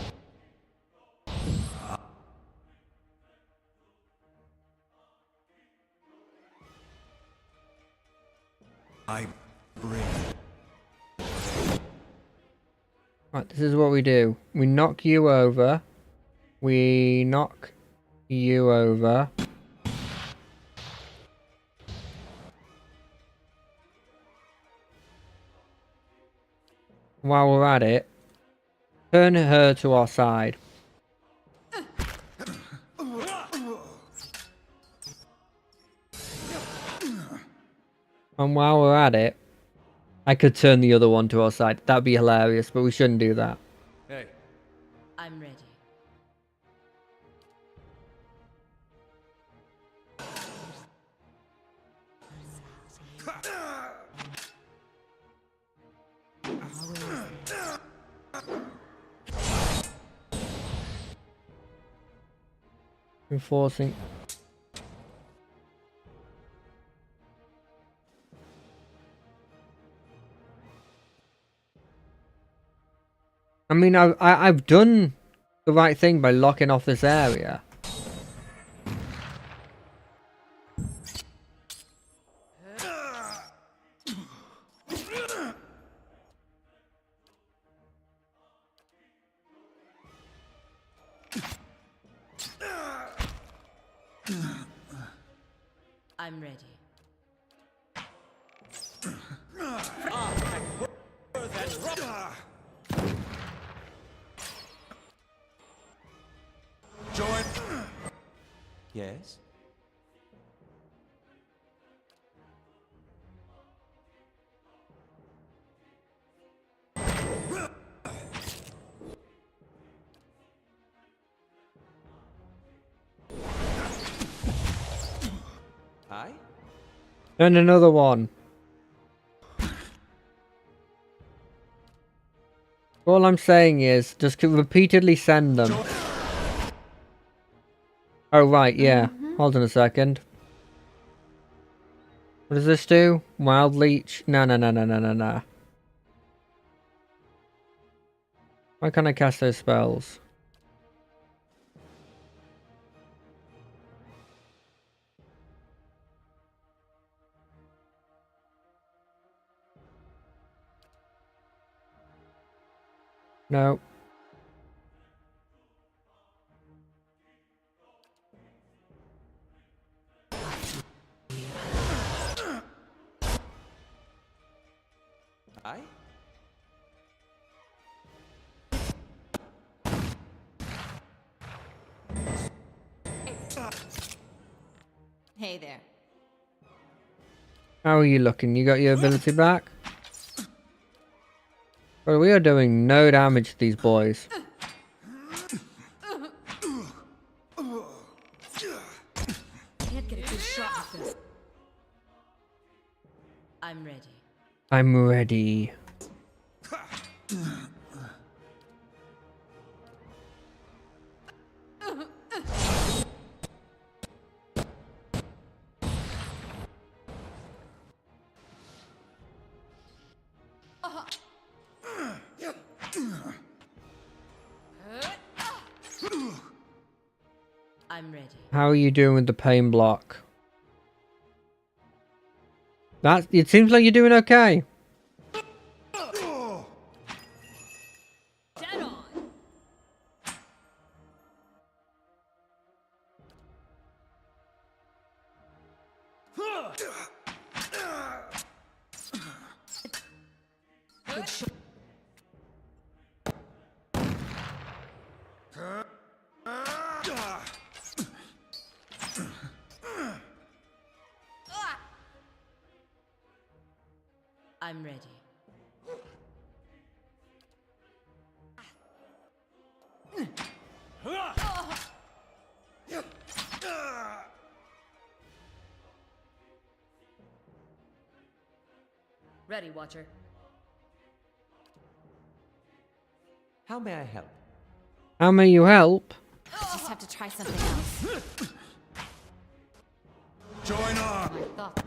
I bring. Right, this is what we do. We knock you over. We knock you over. While we're at it, turn her to our side. And while we're at it, I could turn the other one to our side. That'd be hilarious, but we shouldn't do that. Hey. I'm ready. Enforcing. I mean, I've done the right thing by locking off this area. I'm ready. Join. Yes? Hi? And another one. All I'm saying is, just repeatedly send them. Oh, right, yeah. Hold on a second. What does this do? Wild Leech? No. Why can't I cast those spells? No. I? Hey there. How are you looking? You got your ability back? Well, we are doing no damage to these boys. Can't get a good shot with this. I'm ready. I'm ready. I'm ready. How are you doing with the pain block? It seems like you're doing okay. Dead on. Good shot. I'm ready. Ready, Watcher. How may I help? How may you help? Just have to try something else. Join on! I thought.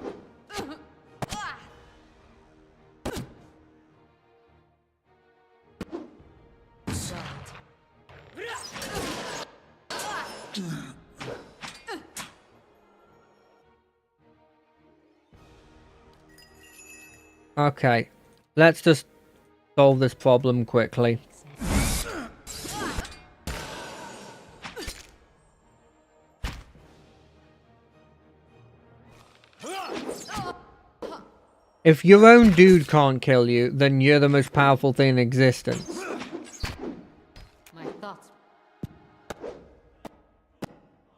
Okay. Let's just solve this problem quickly. If your own dude can't kill you, then you're the most powerful thing in existence. My thoughts.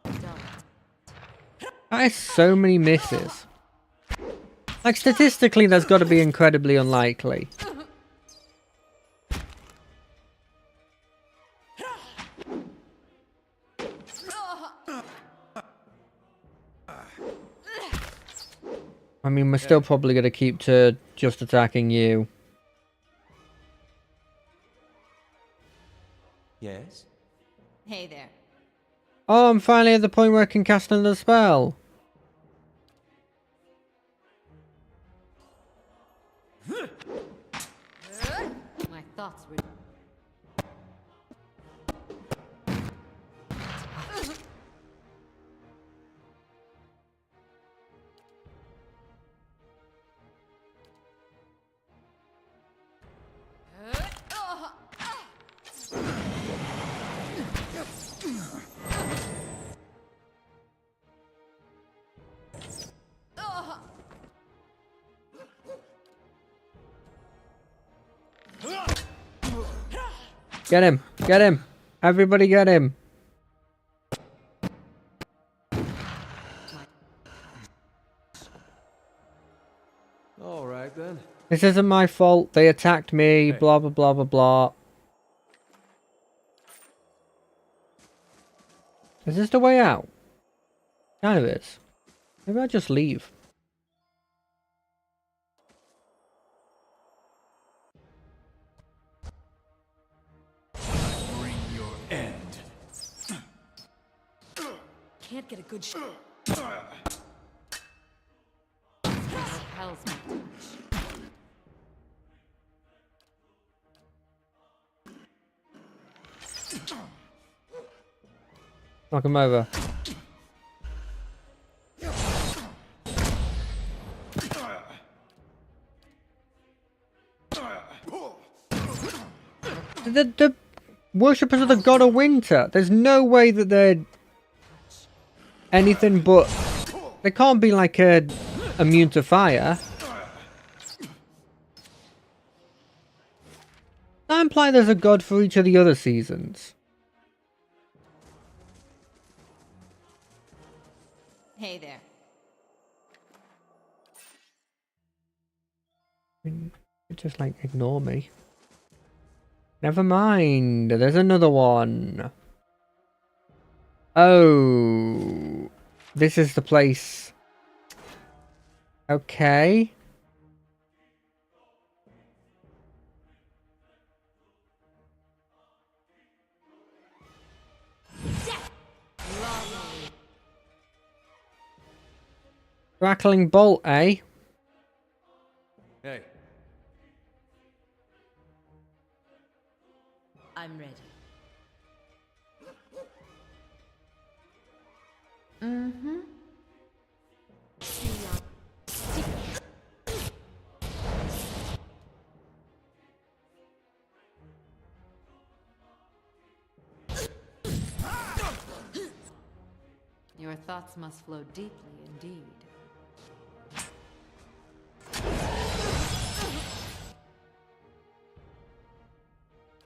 Don't. That is so many misses. Like, statistically, that's got to be incredibly unlikely. I mean, we're still probably going to keep to just attacking you. Yes? Hey there. Oh, I'm finally at the point where I can cast another spell. My thoughts were. Get him! Get him! Everybody get him! All right then. This isn't my fault. They attacked me. Hey. Blah, blah, blah, blah, blah. Is this the way out? Kind of is. Maybe I'll just leave. Bring your end. can't get a good shot. Repels my touch. Knock him over. The worshippers of the god of winter. There's no way that they're anything but. They can't be like immune to fire. That implies there's a god for each of the other seasons. Hey there. Just like ignore me. Never mind. There's another one. Oh, this is the place. Okay. Crackling bolt, eh? Hey, I'm ready. Mm-hmm. Your thoughts must flow deeply indeed.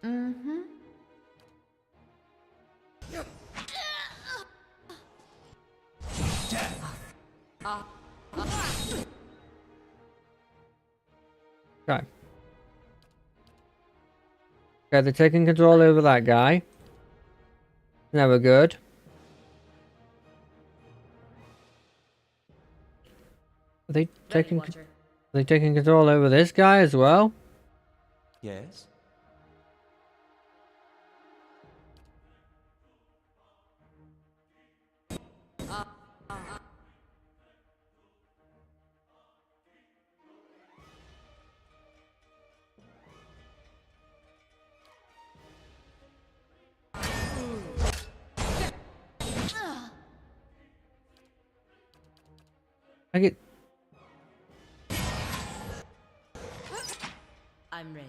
Mm-hmm. Okay. Okay, they're taking control over that guy. Never good. Are they taking control over this guy as well? Yes? I get. I'm ready.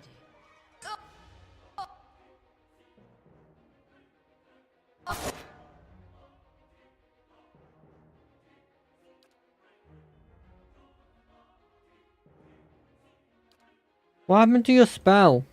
What happened to your spell?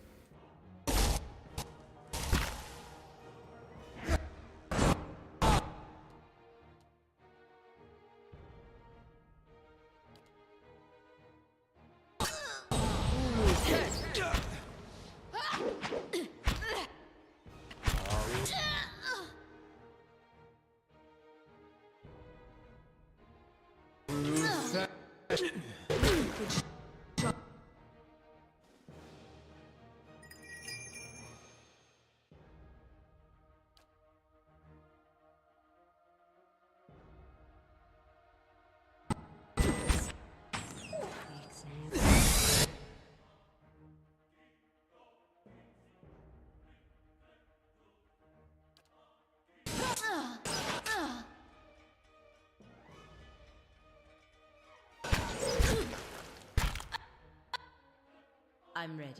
I'm ready.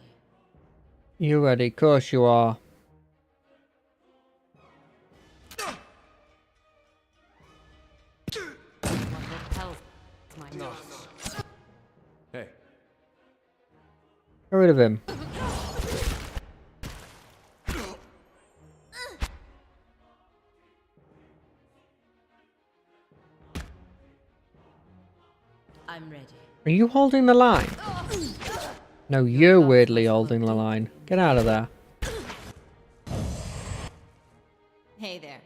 You ready? Of course you are. What repels my touch. hey. Get rid of him. I'm ready. Are you holding the line? No, you're weirdly holding the line. Get out of there. Hey there.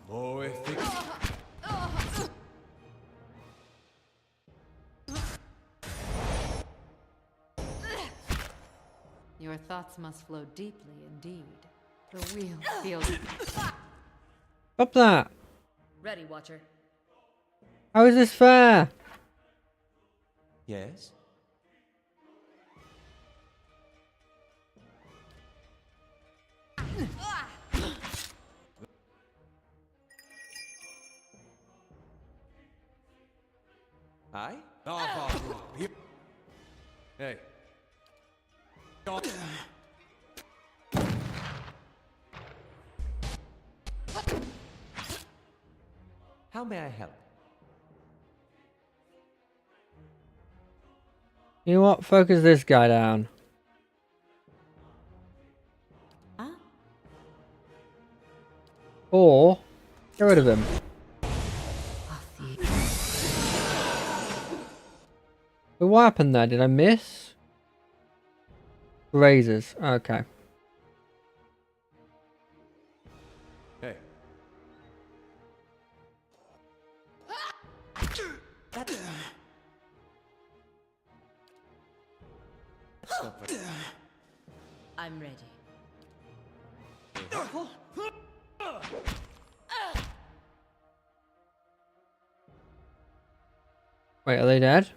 More Your thoughts must flow deeply indeed. The wheel feels... Stop that! Ready, Watcher. How is this fair? Yes? Aye? Hey. How may I help? You know what? Focus this guy down. Huh? Or get rid of him. But what happened there? Did I miss? Razors. Okay. Hey. I'm ready. Wait, are they dead?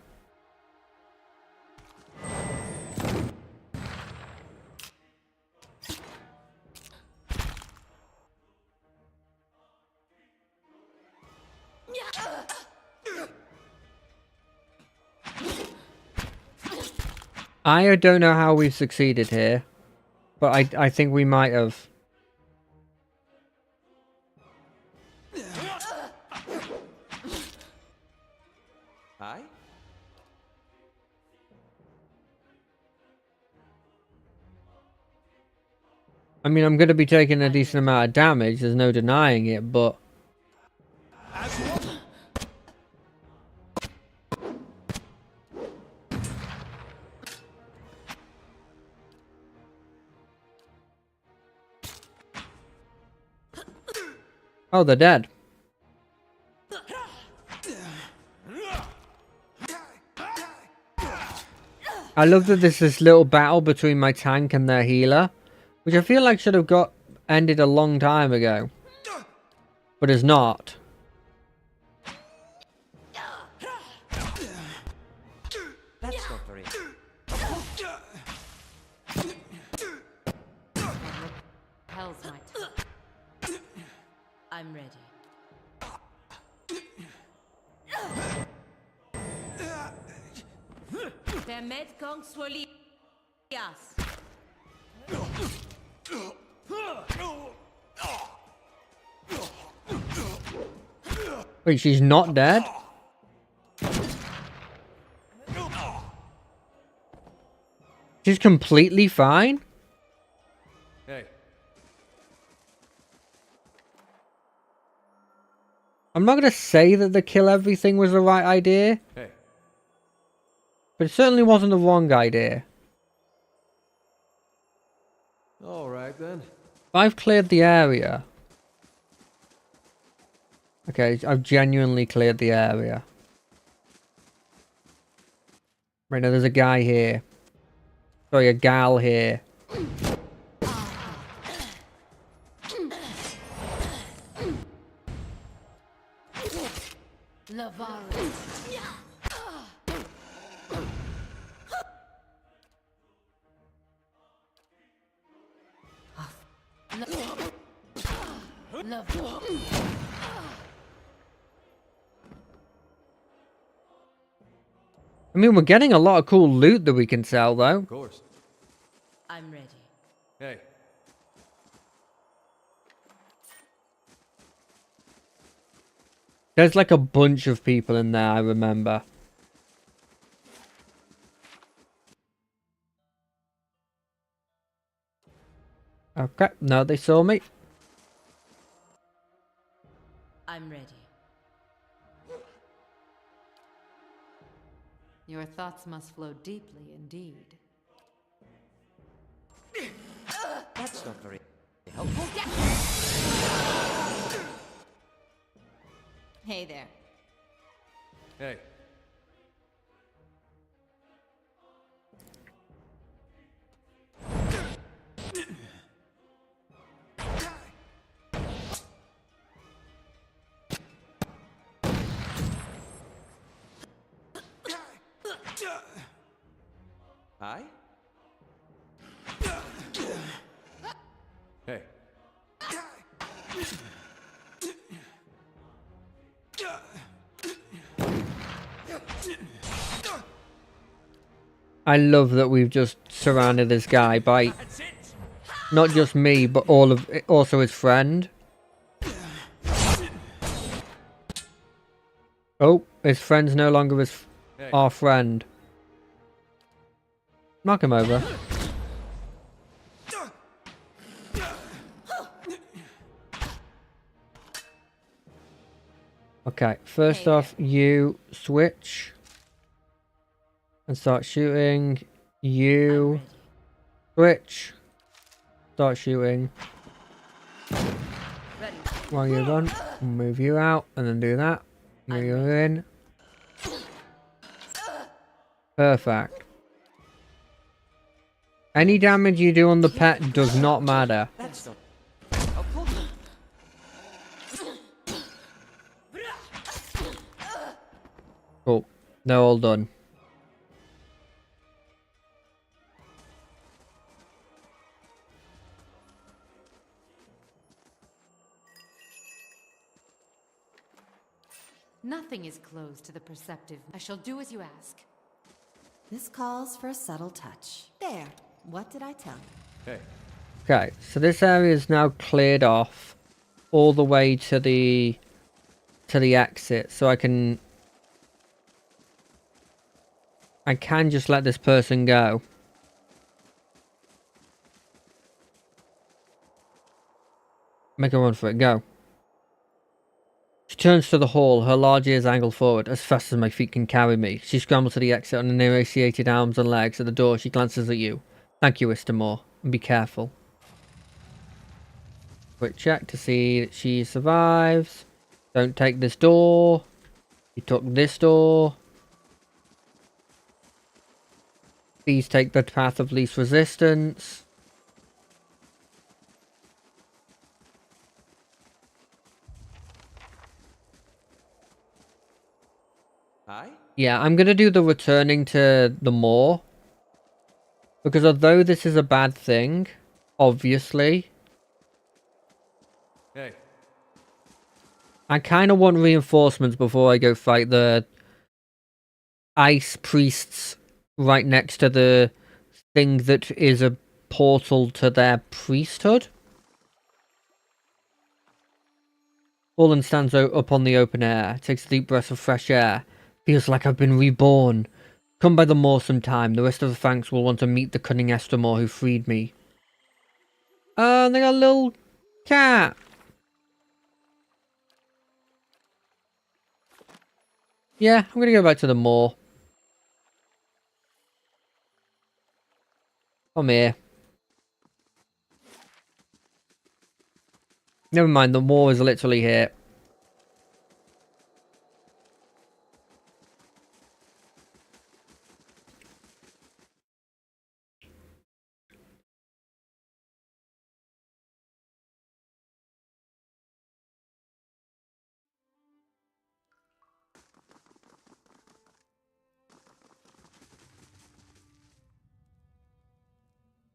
I don't know how we've succeeded here, but I think we might have. Aye? I mean, I'm going to be taking a decent amount of damage, there's no denying it, but... Oh, they're dead. I love that there's this little battle between my tank and their healer, which I feel like should have got ended a long time ago, but is not. That's not very... Hell's my tongue. I'm ready. Permet kong swali yas. Wait, she's not dead? She's completely fine? Hey. I'm not going to say that the kill everything was the right idea, Hey. but it certainly wasn't the wrong idea. All right then. I've cleared the area. Okay, I've genuinely cleared the area. Right now, there's a guy here. Sorry, a gal here. I mean, we're getting a lot of cool loot that we can sell, though. Of course. I'm ready. Hey. There's like a bunch of people in there, I remember. Okay, no, they saw me. I'm ready. Your thoughts must flow deeply indeed. That's not very helpful. Hey there. Hey. Hi? Hey. I love that we've just surrounded this guy by not just me, but also his friend. Oh, his friend's no longer our friend. Knock him over. Okay, first off, you switch and start shooting. You switch, start shooting. Ready. While you're done, move you out and then do that. Move you in. Perfect. Any damage you do on the pet does not matter. Cool. They're all done. Nothing is closed to the perceptive. I shall do as you ask. This calls for a subtle touch. There. What did I tell you? Hey. Okay, so this area is now cleared off all the way to the exit, so I can just let this person go. Make a run for it, go. She turns to the hall, her large ears angled forward, as fast as my feet can carry me. She scrambles to the exit on her emaciated arms and legs. At the door, she glances at you. Thank you, Istamore, and be careful. Quick check to see that she survives. Don't take this door. You took this door. Please take the path of least resistance. Hi? Yeah, I'm going to do the returning to the moor. Because although this is a bad thing, obviously, Hey. I kind of want reinforcements before I go fight the ice priests right next to the thing that is a portal to their priesthood. Orlan stands up on the open air, takes a deep breath of fresh air. Feels like I've been reborn. Come by the moor sometime. The rest of the Fangs will want to meet the cunning Estamore who freed me. They got a little cat. Yeah, I'm gonna go back to the moor. Come here. Never mind, the moor is literally here.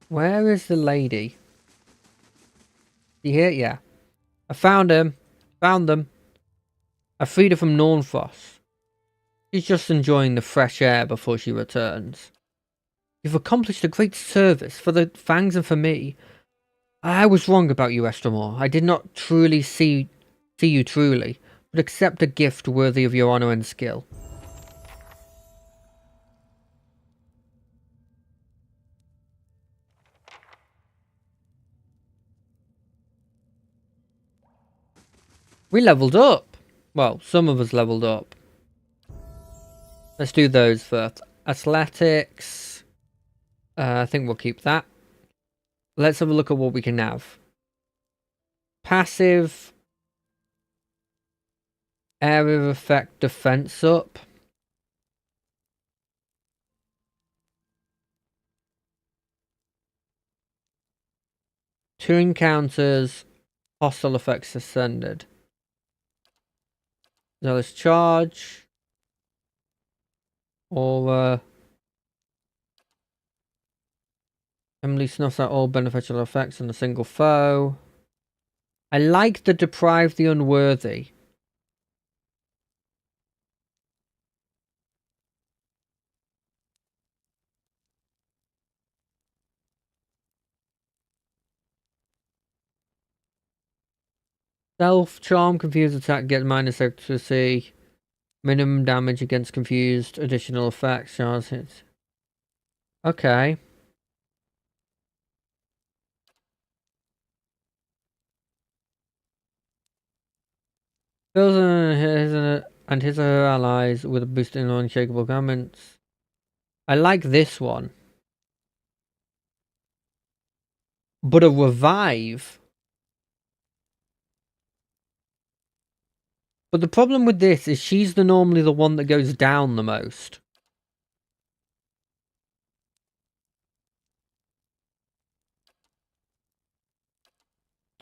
Where is the lady? You here? Yeah. I found him. Found them. I freed her from Nornfrost. She's just enjoying the fresh air before she returns. You've accomplished a great service for the Fangs and for me. I was wrong about you, Estamore. I did not truly see you truly, but accept a gift worthy of your honor and skill. We leveled up. Well, some of us leveled up. Let's do those first. Athletics. I think we'll keep that. Let's have a look at what we can have. Passive. Area effect defense up. Two encounters, hostile effects ascended. Now let's charge. Or Emily snuffs out all beneficial effects on a single foe. I like the deprive the unworthy. Self charm, confused attack, get minus accuracy. Minimum damage against confused. Additional effects, charge hits. Okay. Fills and his or her allies with a boost in unshakable garments. I like this one. But a revive. But the problem with this is she's normally the one that goes down the most.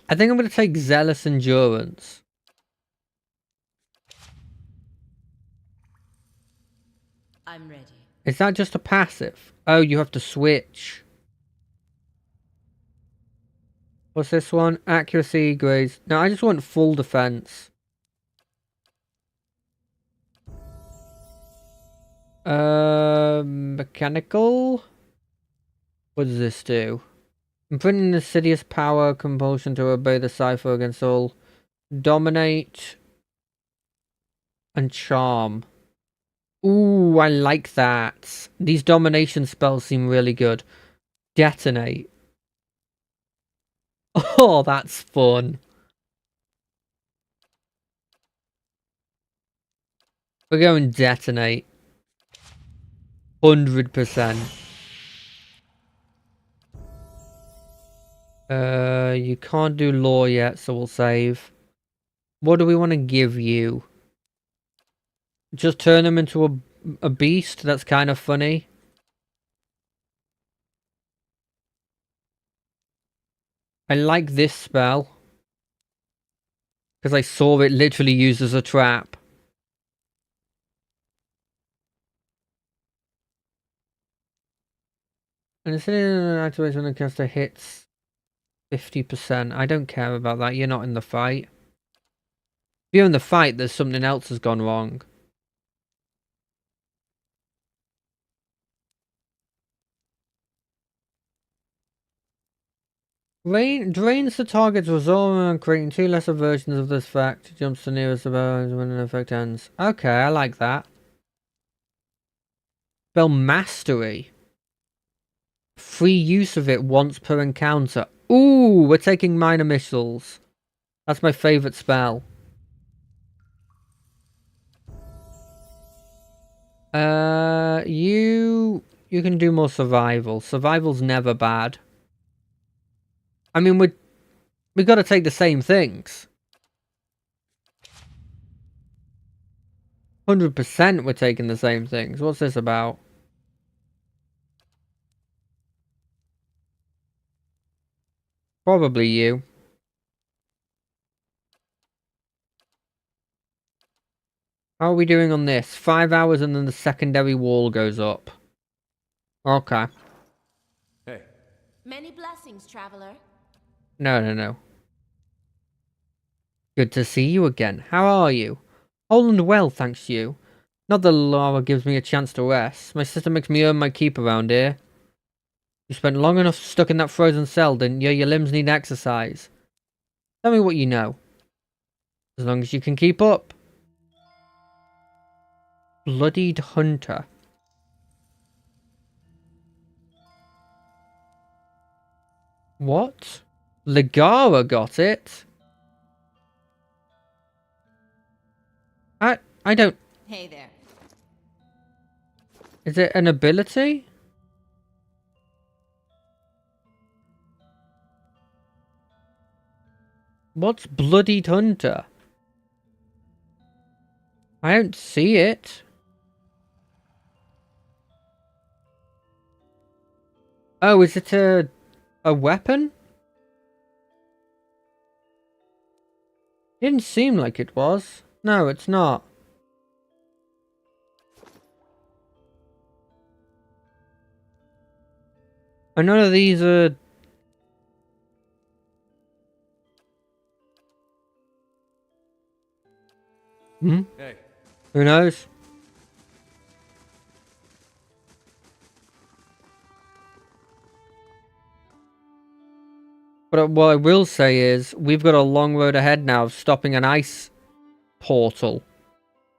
I think I'm going to take Zealous Endurance. I'm ready. Is that just a passive? Oh, you have to switch. What's this one? Accuracy, grace. No, I just want full defense. Mechanical? What does this do? Imprinting insidious power, compulsion to obey the cipher against all. Dominate. And charm. Ooh, I like that. These domination spells seem really good. Detonate. Oh, that's fun. We're going detonate. 100%. You can't do law yet, so we'll save. What do we want to give you? Just turn him into a beast? That's kind of funny. I like this spell. Because I saw it literally used as a trap. And instead of activates when the caster hits 50%. I don't care about that. You're not in the fight. If you're in the fight, there's something else has gone wrong. Drains the target's resolve, creating two lesser versions of this fact. Jumps the nearest about when an effect ends. Okay, I like that. Spell Mastery. Free use of it once per encounter. Ooh, we're taking minor missiles. That's my favourite spell. You can do more survival. Survival's never bad. I mean, we got to take the same things. 100% we're taking the same things. What's this about? Probably you. How are we doing on this? 5 hours and then the secondary wall goes up. Okay. Hey. Many blessings, traveler. No. Good to see you again. How are you? All and well, thanks to you. Not that Lara gives me a chance to rest. My sister makes me earn my keep around here. You spent long enough stuck in that frozen cell, didn't you? Your limbs need exercise. Tell me what you know. As long as you can keep up. Bloodied Hunter. What? Ligara got it? I don't... Hey there. Is it an ability? What's Bloodied Hunter? I don't see it. Oh, is it a weapon? Didn't seem like it was. No, it's not. And none of these are... Hmm? Hey. Who knows? But what I will say is, we've got a long road ahead now of stopping an ice portal.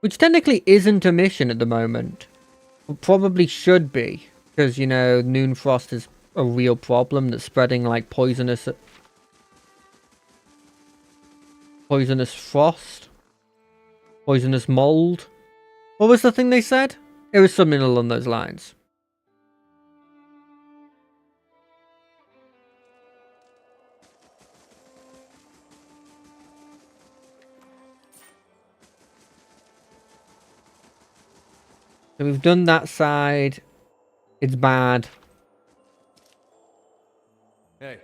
Which technically isn't a mission at the moment. But probably should be. Because, you know, Noonfrost is a real problem that's spreading like poisonous frost. Poisonous mold. What was the thing they said? It was something along those lines. So we've done that side. It's bad. Hey.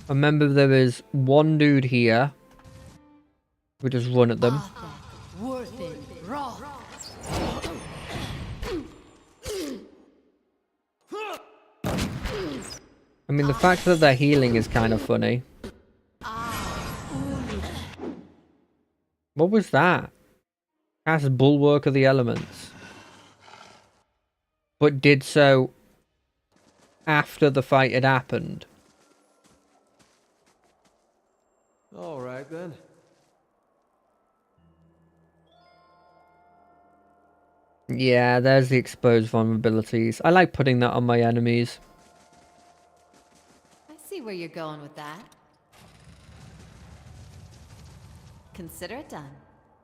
Remember, there is one dude here. We just run at them. I mean, the fact that they're healing is kind of funny. What was that? Cast Bulwark of the Elements. But did so after the fight had happened. All right then. Yeah, there's the exposed vulnerabilities. I like putting that on my enemies. I see where you're going with that. Consider it done.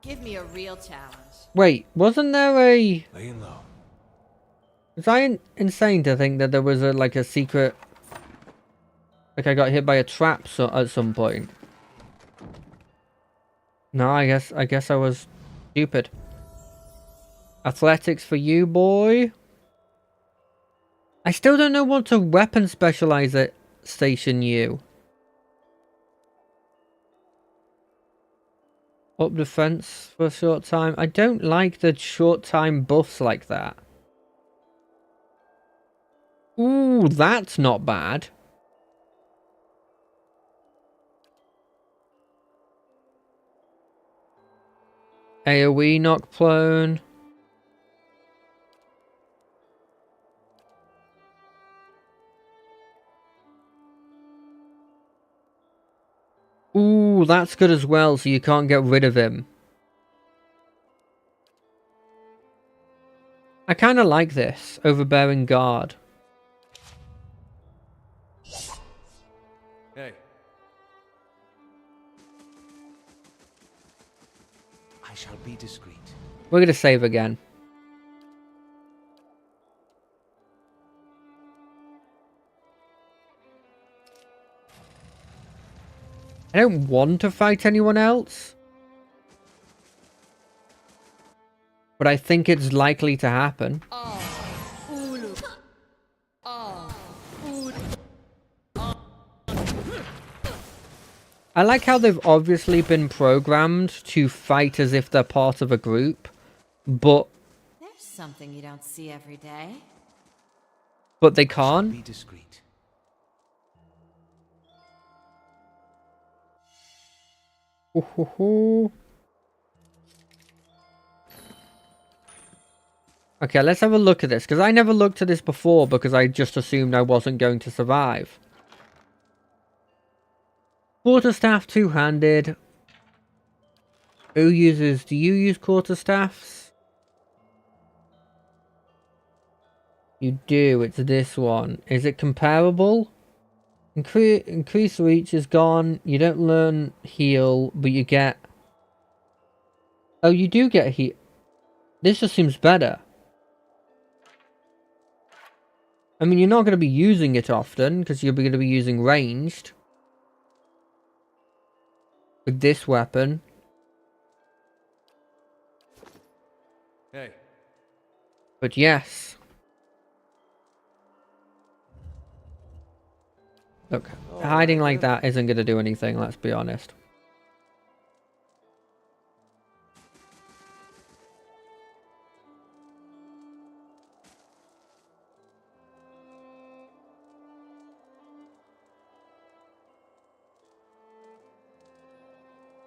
Give me a real challenge. Wait, wasn't there a... Laying low. Was I insane to think that there was a secret... Like I got hit by a trap at some point? No, I guess I was stupid. Athletics for you, boy. I still don't know what to weapon specialize at Station U. Up defense for a short time. I don't like the short time buffs like that. Ooh, that's not bad. AoE knock prone. Ooh, that's good as well, so you can't get rid of him. I kind of like this, overbearing guard. Hey. I shall be discreet. We're going to save again. I don't want to fight anyone else. But I think it's likely to happen. I like how they've obviously been programmed to fight as if they're part of a group, but There's something you don't see every day. they can't. Be discreet. Okay, let's have a look at this, because I never looked at this before because I just assumed I wasn't going to survive. Quarterstaff two-handed. Do you use quarterstaffs? You do, it's this one. Is it comparable? Increase reach is gone. You don't learn heal, but you get... Oh, you do get heal. This just seems better. I mean, you're not going to be using it often, because you're going to be using ranged. with this weapon. Hey. But yes. Look, hiding like that isn't going to do anything, let's be honest.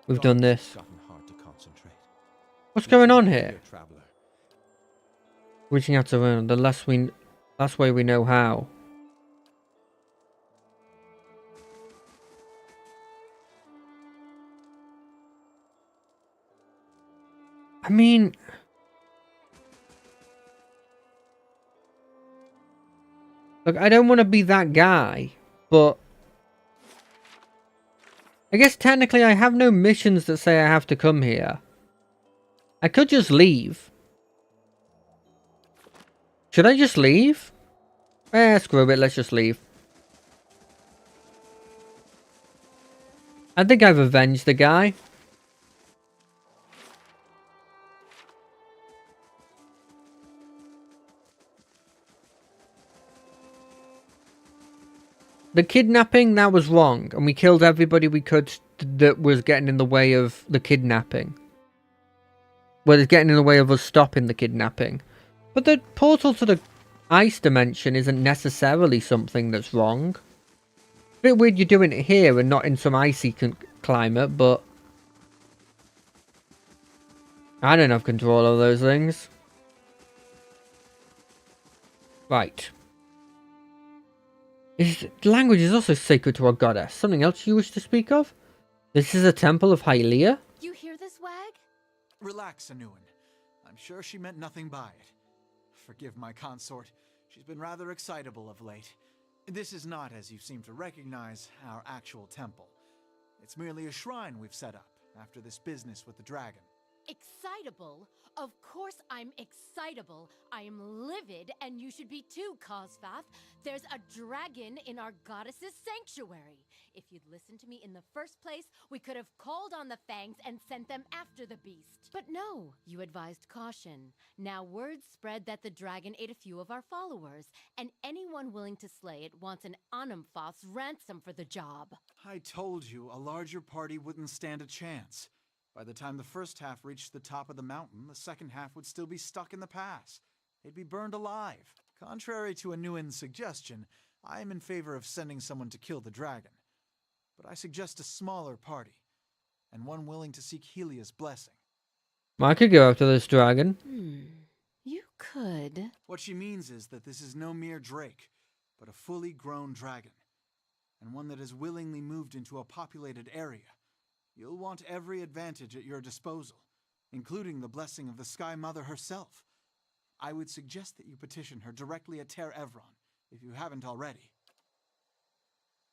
We've done this. It's gotten hard to concentrate. What's going on Be here? Traveler. Reaching out to Vernon, the last way we know how. I mean, look, I don't want to be that guy, but I guess technically I have no missions that say I have to come here. I could just leave. Should I just leave? Screw it, let's just leave. I think I've avenged the guy. The kidnapping, that was wrong, and we killed everybody we could that was getting in the way of the kidnapping. Well, it's getting in the way of us stopping the kidnapping. But the portal to the ice dimension isn't necessarily something that's wrong. A bit weird you're doing it here and not in some icy climate, but I don't have control of those things. Right. Language is also sacred to our goddess. Something else you wish to speak of? This is a temple of Hylia? You hear this, Wag? Relax, Anuin. I'm sure she meant nothing by it. Forgive my consort. She's been rather excitable of late. This is not, as you seem to recognize, our actual temple. It's merely a shrine we've set up after this business with the dragon. Excitable? Of course I'm excitable. I am livid, and you should be too, Kozfath. There's a dragon in our goddess's sanctuary. If you'd listened to me in the first place, we could have called on the Fangs and sent them after the beast. But no, you advised caution. Now word spread that the dragon ate a few of our followers, and anyone willing to slay it wants an Anumfoth's ransom for the job. I told you a larger party wouldn't stand a chance. By the time the first half reached the top of the mountain, the second half would still be stuck in the pass. They'd be burned alive. Contrary to Anuin's suggestion, I am in favor of sending someone to kill the dragon. But I suggest a smaller party, and one willing to seek Helia's blessing. I could go after this dragon. You could. What she means is that this is no mere drake, but a fully grown dragon, and one that has willingly moved into a populated area. You'll want every advantage at your disposal, including the blessing of the Sky Mother herself. I would suggest that you petition her directly at Ter Evron, if you haven't already.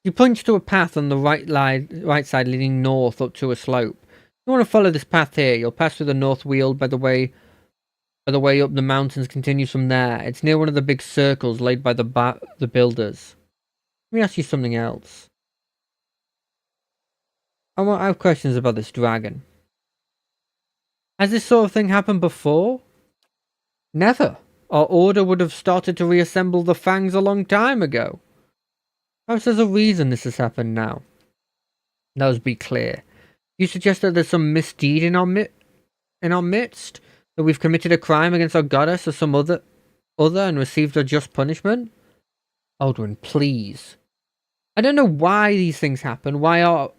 You points to a path on the right side leading north up to a slope. You want to follow this path here. You'll pass through the North Weald by the way up the mountains continues from there. It's near one of the big circles laid by the builders. Let me ask you something else. I have questions about this dragon. Has this sort of thing happened before? Never. Our order would have started to reassemble the Fangs a long time ago. Perhaps there's a reason this has happened now. Let's be clear. You suggest that there's some misdeed in our midst? That we've committed a crime against our goddess or some other and received a just punishment? Aldrin, please. I don't know why these things happen, why our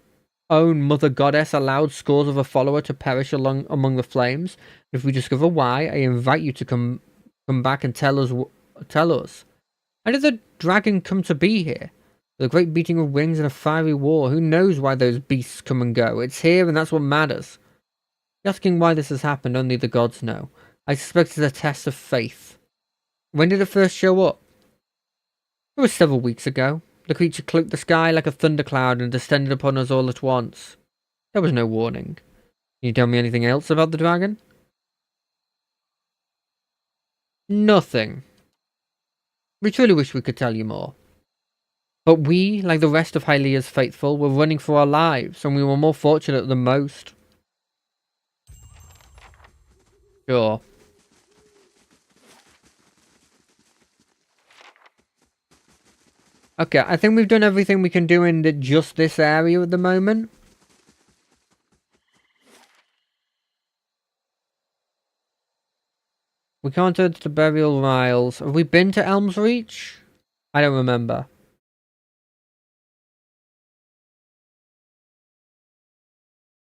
own mother goddess allowed scores of a follower to perish among the flames. If we discover why, I invite you to come back and tell us. How did the dragon come to be here? With a great beating of wings and a fiery war, who knows why those beasts come and go? It's here and that's what matters. Asking why this has happened, only the gods know. I suspect it's a test of faith. When did it first show up? It was several weeks ago. The creature cloaked the sky like a thundercloud and descended upon us all at once. There was no warning. Can you tell me anything else about the dragon? Nothing. We truly wish we could tell you more. But we, like the rest of Hylia's faithful, were running for our lives, and we were more fortunate than most. Sure. Okay, I think we've done everything we can do in just this area at the moment. We can't enter the Burial Isles. Have we been to Elm's Reach? I don't remember.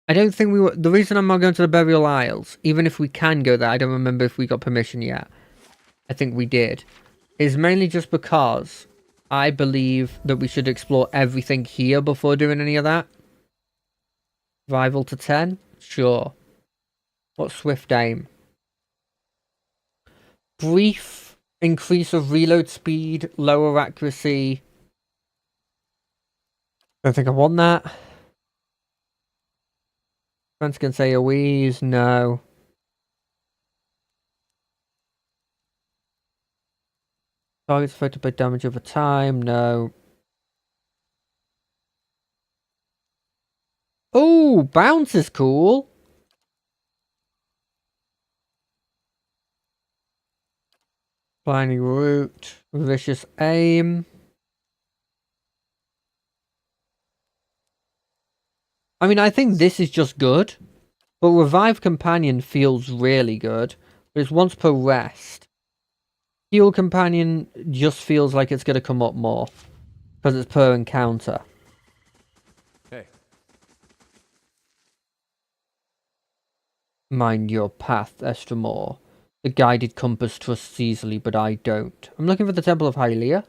I don't think we were... The reason I'm not going to the Burial Isles, even if we can go there, I don't remember if we got permission yet. I think we did. Is mainly just because I believe that we should explore everything here before doing any of that. Rival to 10? Sure. What's Swift Aim? Brief increase of reload speed, lower accuracy. Don't think I want that. Friends can say a wheeze, no. Targets affected by damage over time, no. Oh, bounce is cool. Blinding root, vicious aim. I mean, I think this is just good, but Revive Companion feels really good, but it's once per rest. Heal Companion just feels like it's going to come up more, because it's per encounter. Hey. Mind your path, Estramor. The guided compass trusts easily, but I don't. I'm looking for the Temple of Hylia.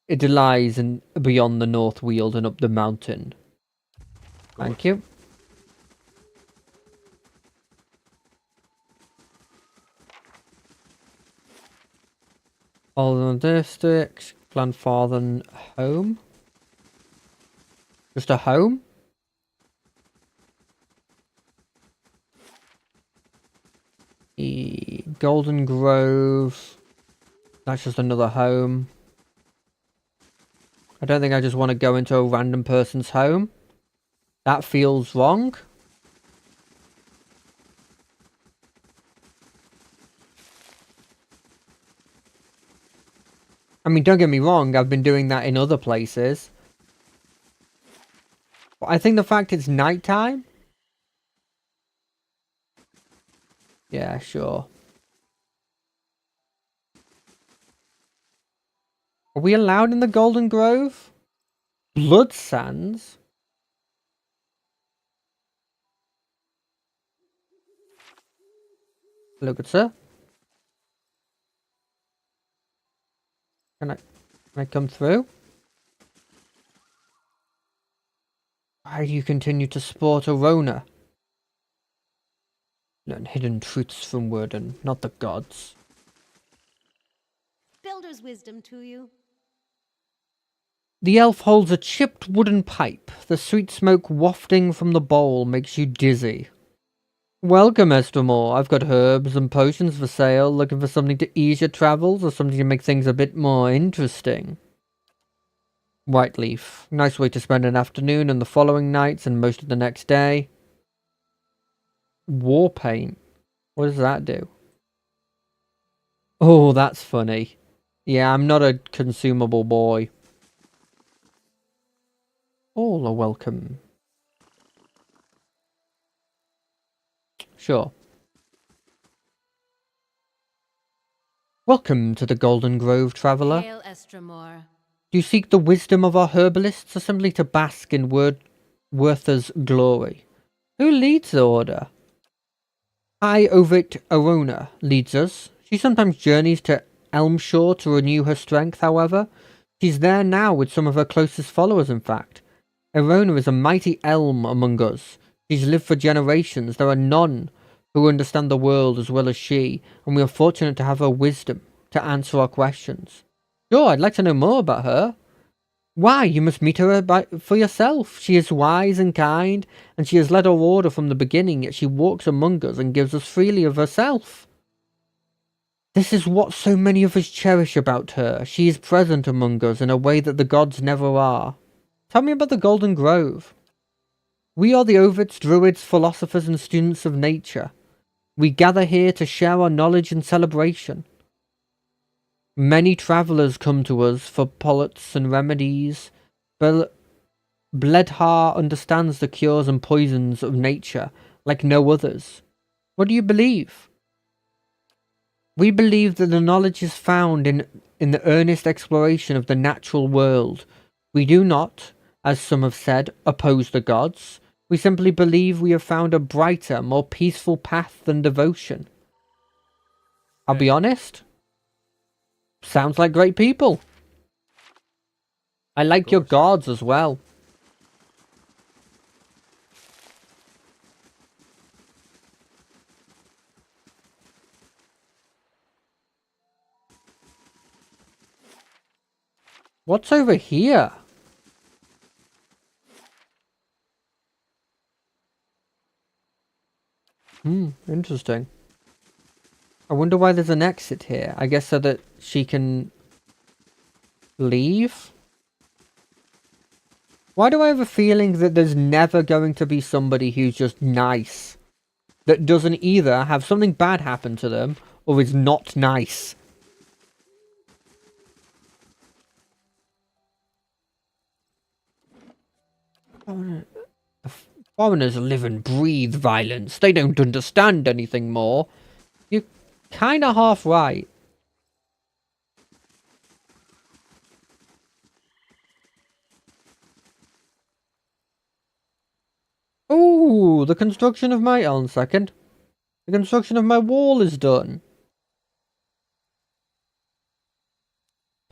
It lies beyond the North Weald and up the mountain. Thank you. Alden District, Glenfarthern home. Just a home? The Golden Grove. That's just another home. I don't think I just want to go into a random person's home. That feels wrong. I mean, don't get me wrong, I've been doing that in other places. But I think the fact it's nighttime. Yeah, sure. Are we allowed in the Golden Grove? Blood Sands? Hello, good sir. Can I come through? Why do you continue to sport a Rona? Learn hidden truths from Worden, not the gods. Builder's wisdom to you. The elf holds a chipped wooden pipe. The sweet smoke wafting from the bowl makes you dizzy. Welcome, Estramor. I've got herbs and potions for sale. Looking for something to ease your travels or something to make things a bit more interesting? Whiteleaf. Nice way to spend an afternoon and the following nights and most of the next day. War paint. What does that do? Oh, that's funny. Yeah, I'm not a consumable boy. All are welcome. Sure. Welcome to the Golden Grove, traveller. Hail, Estramor. Do you seek the wisdom of our herbalists or simply to bask in Werther's glory? Who leads the order? High Ovit Arona leads us. She sometimes journeys to Elmshore to renew her strength, however. She's there now with some of her closest followers, in fact. Arona is a mighty elm among us. She's lived for generations. There are none who understand the world as well as she, and we are fortunate to have her wisdom to answer our questions. Sure, I'd like to know more about her. Why, you must meet her for yourself. She is wise and kind, and she has led our order from the beginning, yet she walks among us and gives us freely of herself. This is what so many of us cherish about her. She is present among us in a way that the gods never are. Tell me about the Golden Grove. We are the Ovids, druids, philosophers, and students of nature. We gather here to share our knowledge and celebration. Many travellers come to us for pollets and remedies. Bledhar understands the cures and poisons of nature like no others. What do you believe? We believe that the knowledge is found in the earnest exploration of the natural world. We do not, as some have said, oppose the gods. We simply believe we have found a brighter, more peaceful path than devotion. I'll be honest. Sounds like great people. I like your gods as well. What's over here? Interesting. I wonder why there's an exit here. I guess so that she can leave? Why do I have a feeling that there's never going to be somebody who's just nice? That doesn't either have something bad happen to them, or is not nice. Foreigners live and breathe violence. They don't understand anything more. You're kinda half right. Ooh, the construction of my... Hold on a second. The construction of my wall is done.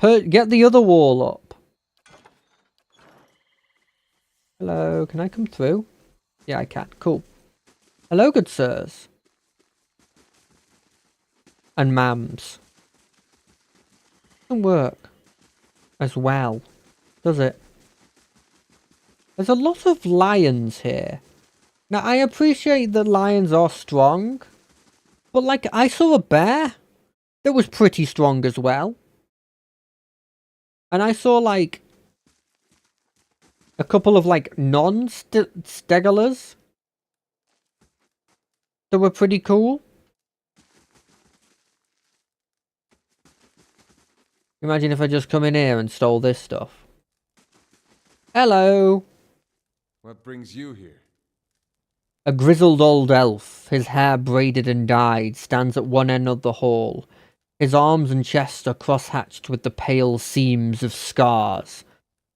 Get the other wall up. Hello, can I come through? Yeah, I can. Cool. Hello, good sirs. And ma'ams. Doesn't work. As well. Does it? There's a lot of lions here. Now, I appreciate that lions are strong. But, like, I saw a bear that was pretty strong as well. And I saw, like, a couple of, like, non-stegulars that were pretty cool. Imagine if I just come in here and stole this stuff. Hello. What brings you here? A grizzled old elf, his hair braided and dyed, stands at one end of the hall. His arms and chest are cross-hatched with the pale seams of scars.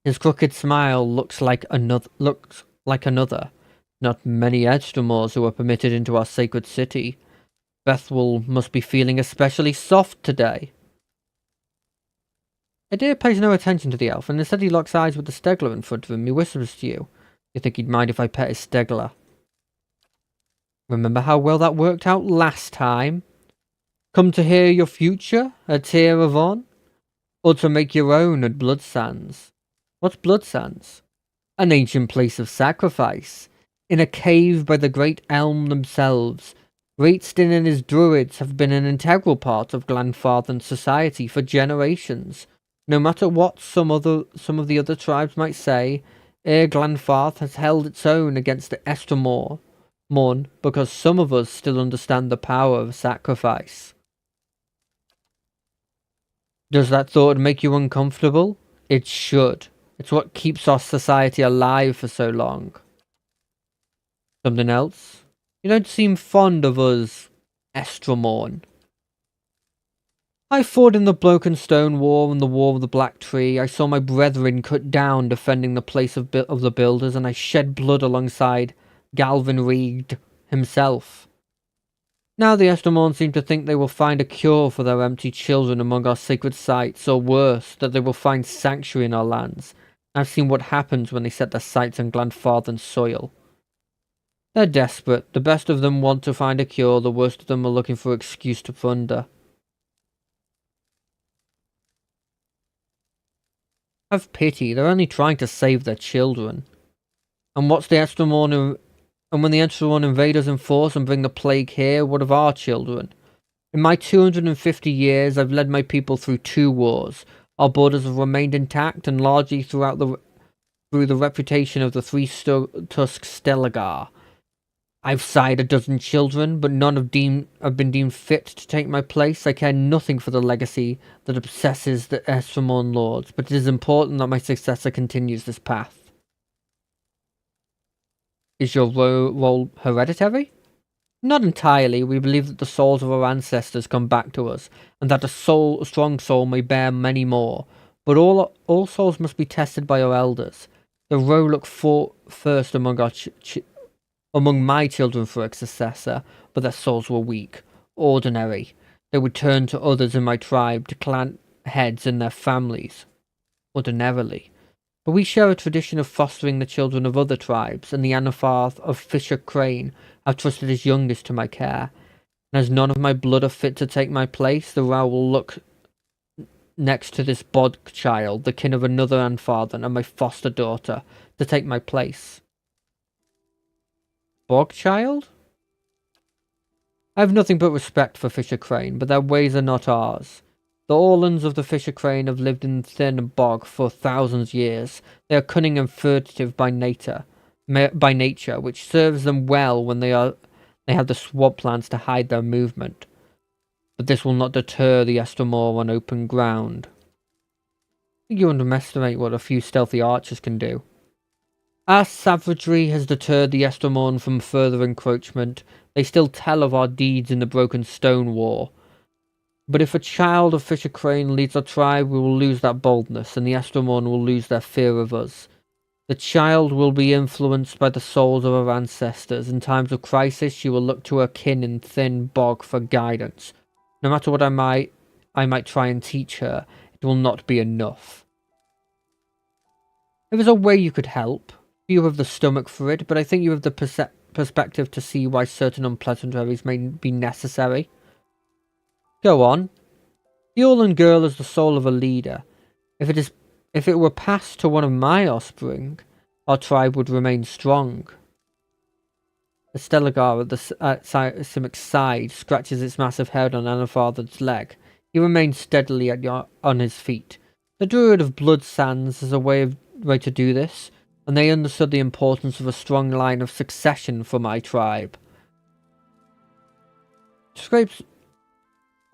His crooked smile looks like another. Not many Edstromors who are permitted into our sacred city. Bethwell must be feeling especially soft today. Adair pays no attention to the elf, and instead he locks eyes with the Stegler in front of him. He whispers to you. You think he'd mind if I pet his Stegler? Remember how well that worked out last time? Come to hear your future at Tear Avon? Or to make your own at Bloodsands? What's Bloodsands? An ancient place of sacrifice. In a cave by the great elm themselves. Raitston and his druids have been an integral part of Glenfarthen's society for generations. No matter what some of the other tribes might say, Ere Glenfarth has held its own against the Estromor Mon, because some of us still understand the power of sacrifice. Does that thought make you uncomfortable? It should. It's what keeps our society alive for so long. Something else? You don't seem fond of us, Estromorn. I fought in the Broken Stone War and the War of the Black Tree. I saw my brethren cut down defending the place of the builders, and I shed blood alongside Galvin Reed himself. Now the Estromorn seem to think they will find a cure for their empty children among our sacred sites, or worse, that they will find sanctuary in our lands. I've seen what happens when they set their sights on Glenfarthen's soil. They're desperate. The best of them want to find a cure, the worst of them are looking for an excuse to plunder. Have pity, they're only trying to save their children. And what's the Estromorn? And when the Estromorn invade us in force and bring the plague here, what of our children? In my 250 years, I've led my people through 2 wars. Our borders have remained intact, and largely through the reputation of the three-tusked Stelagar. I've sired a dozen children, but none have been deemed fit to take my place. I care nothing for the legacy that obsesses the Estramorn lords, but it is important that my successor continues this path. Is your role hereditary? Not entirely. We believe that the souls of our ancestors come back to us, and that a strong soul may bear many more. But all souls must be tested by our elders. The row look first among my children for a successor, but their souls were weak, ordinary. They would turn to others in my tribe, to clan heads and their families, ordinarily. But we share a tradition of fostering the children of other tribes, and the Anafarth of Fisher Crane have trusted his youngest to my care. And as none of my blood are fit to take my place, the Rao will look next to this bod child, the kin of another Anfarthan and my foster daughter, to take my place. Bog child? I have nothing but respect for Fisher Crane, but their ways are not ours. The Orlands of the Fisher Crane have lived in thin bog for thousands of years. They are cunning and furtive by nature, which serves them well when they have the swamplands to hide their movement. But this will not deter the Estramorn on open ground. You underestimate what a few stealthy archers can do. Our savagery has deterred the Estramorn from further encroachment. They still tell of our deeds in the Broken Stone War. But if a child of Fisher Crane leads our tribe, we will lose that boldness, and the Estramorn will lose their fear of us. The child will be influenced by the souls of our ancestors. In times of crisis, she will look to her kin in thin bog for guidance. No matter what I might try and teach her, it will not be enough. If there's a way you could help, you have the stomach for it, but I think you have the perspective to see why certain unpleasantries may be necessary. Go on. The Orlan girl is the soul of a leader. If it were passed to one of my offspring, our tribe would remain strong. The Stelagar at Simic's side scratches its massive head on Anafarthan's leg. He remains steadily on his feet. The Druid of Blood Sands has a way to do this, and they understood the importance of a strong line of succession for my tribe.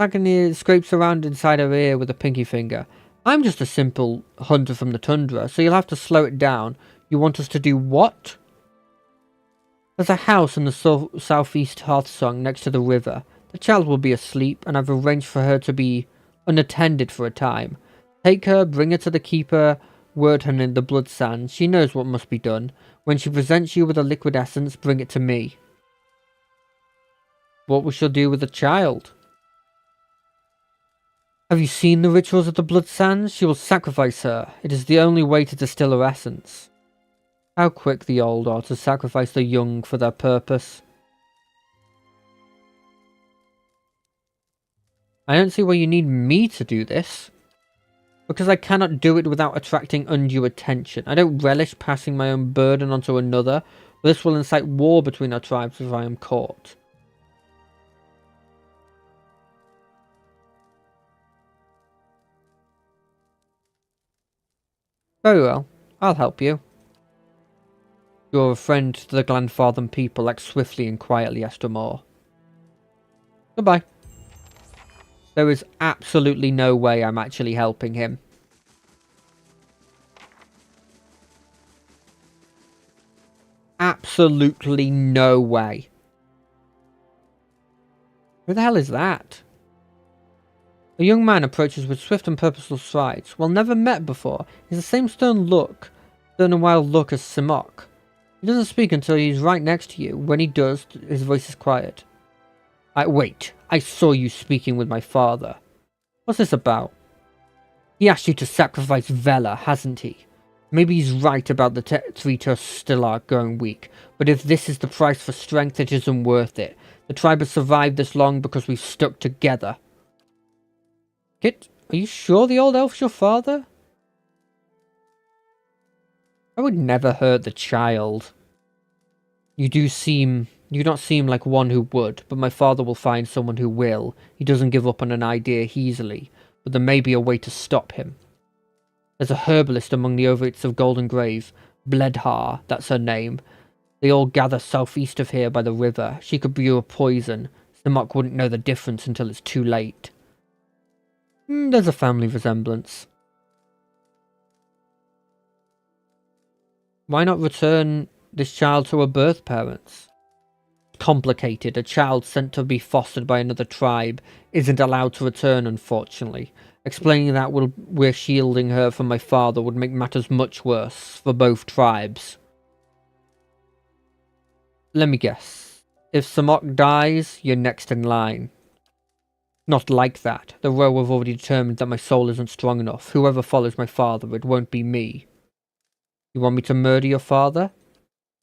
Agony scrapes around inside her ear with a pinky finger. I'm just a simple hunter from the tundra, so you'll have to slow it down. You want us to do what? There's a house in the southeast Hearthsong next to the river. The child will be asleep, and I've arranged for her to be unattended for a time. Take her, bring her to the keeper, word her in the Blood Sands. She knows what must be done. When she presents you with a liquid essence, bring it to me. What we shall do with the child? Have you seen the rituals of the Blood Sands? She will sacrifice her. It is the only way to distill her essence. How quick the old are to sacrifice the young for their purpose. I don't see why you need me to do this. Because I cannot do it without attracting undue attention. I don't relish passing my own burden onto another, but this will incite war between our tribes if I am caught. Very well, I'll help you. You're a friend to the Glenfartham people. Act swiftly and quietly, Estramorn. Goodbye. There is absolutely no way I'm actually helping him. Absolutely no way. Who the hell is that? A young man approaches with swift and purposeful strides. Well, never met before. He's the same stern and wild look as Simok. He doesn't speak until he's right next to you. When he does, his voice is quiet. Wait, I saw you speaking with my father. What's this about? He asked you to sacrifice Vela, hasn't he? Maybe he's right about the three-tusked Stellar going weak, but if this is the price for strength, it isn't worth it. The tribe has survived this long because we've stuck together. Kit, are you sure the old elf's your father? I would never hurt the child. You do seem You do not seem like one who would, but my father will find someone who will. He doesn't give up on an idea easily, but there may be a way to stop him. There's a herbalist among the ovates of Golden Grave. Bledhar, that's her name. They all gather southeast of here by the river. She could brew a poison. Samok wouldn't know the difference until it's too late. There's a family resemblance. Why not return this child to her birth parents? Complicated. A child sent to be fostered by another tribe isn't allowed to return, unfortunately. Explaining that we're shielding her from my father would make matters much worse for both tribes. Let me guess. If Samok dies, you're next in line. Not like that. The row have already determined that my soul isn't strong enough. Whoever follows my father, it won't be me. You want me to murder your father?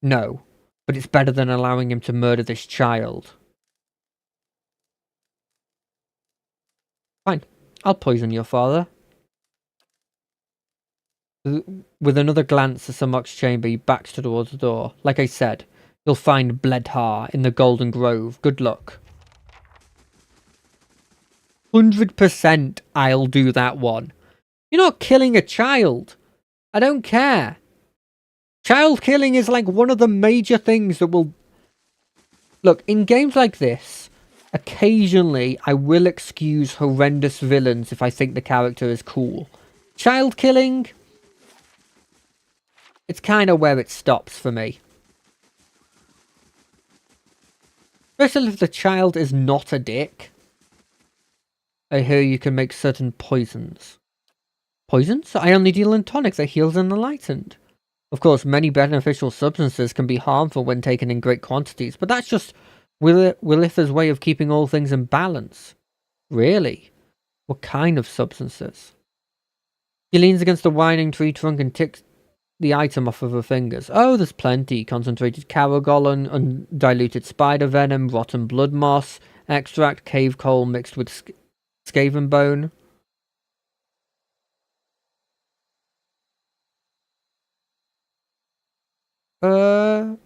No. But it's better than allowing him to murder this child. Fine. I'll poison your father. With another glance at Samok's chamber, he backs towards the door. Like I said, you'll find Bledhar in the Golden Grove. Good luck. 100% I'll do that one. You're not killing a child. I don't care. Child killing is like one of the major things that will... Look, in games like this, occasionally I will excuse horrendous villains if I think the character is cool. Child killing... It's kind of where it stops for me. Especially if the child is not a dick. I hear you can make certain poisons. Poisons? I only deal in tonics that heals and enlightened. Of course, many beneficial substances can be harmful when taken in great quantities, but that's just Willitha's way of keeping all things in balance. Really? What kind of substances? She leans against the whining tree trunk and ticks the item off of her fingers. Oh, there's plenty. Concentrated caragolon, undiluted spider venom, rotten blood moss, extract, cave coal mixed with Skaven bone. Do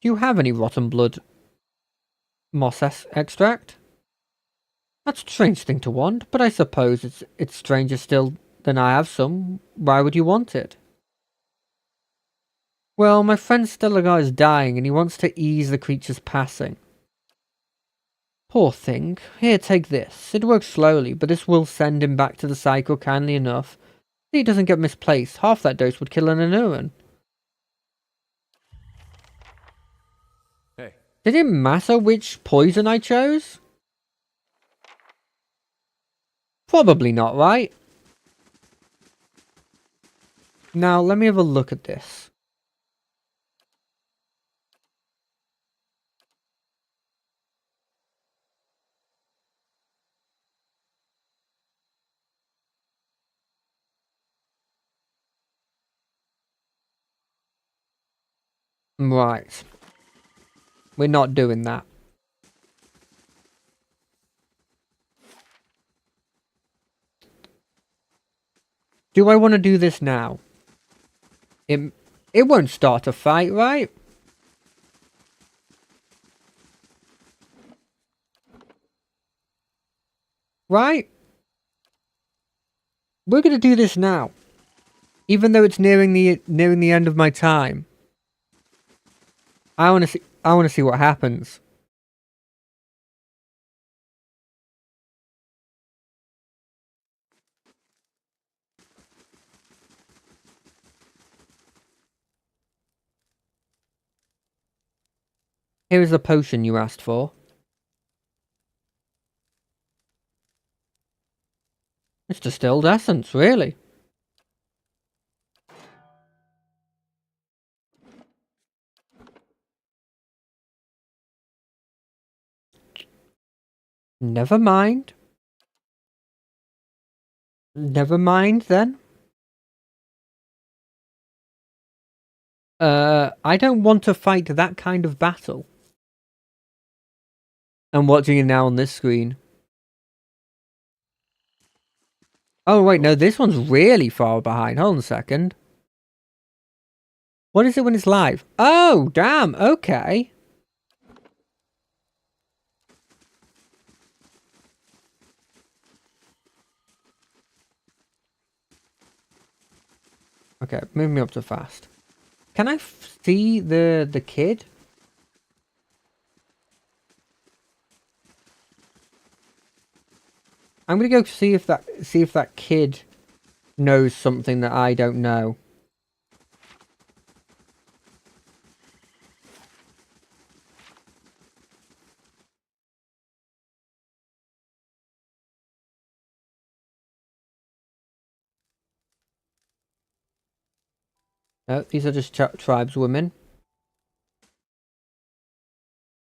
you have any rotten blood moss extract? That's a strange thing to want, but I suppose it's stranger still than I have some. Why would you want it? Well, my friend Stellagar is dying and he wants to ease the creature's passing. Poor thing. Here, take this. It works slowly, but this will send him back to the cycle kindly enough. See, he doesn't get misplaced. Half that dose would kill an Anuran. Hey. Did it matter which poison I chose? Probably not, right? Now, let me have a look at this. Right. We're not doing that. Do I want to do this now? It won't start a fight, right? Right? We're gonna do this now. Even though it's nearing the end of my time. I wanna see what happens. Here is the potion you asked for. It's distilled essence, really. Never mind. Never mind, then. I don't want to fight that kind of battle. I'm watching it now on this screen. Oh, wait, no, this one's really far behind. Hold on a second. What is it when it's live? Oh, damn. Okay. Okay, move me up to fast. Can I see the kid? I'm gonna go see if that kid knows something that I don't know. No, these are just tribeswomen.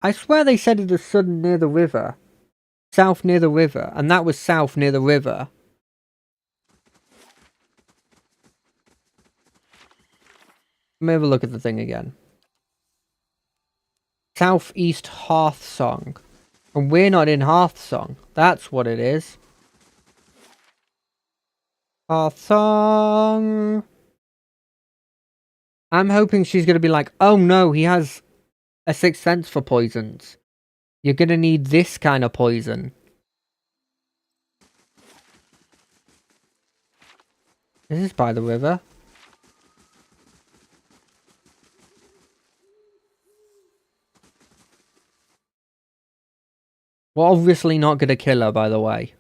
I swear they said it was sudden near the river. South near the river. And that was south near the river. Let me have a look at the thing again. Southeast Hearthsong. And we're not in Hearthsong. That's what it is. Hearthsong. I'm hoping she's going to be like, oh no, he has a sixth sense for poisons. You're going to need this kind of poison. This is by the river. We're obviously not going to kill her, by the way.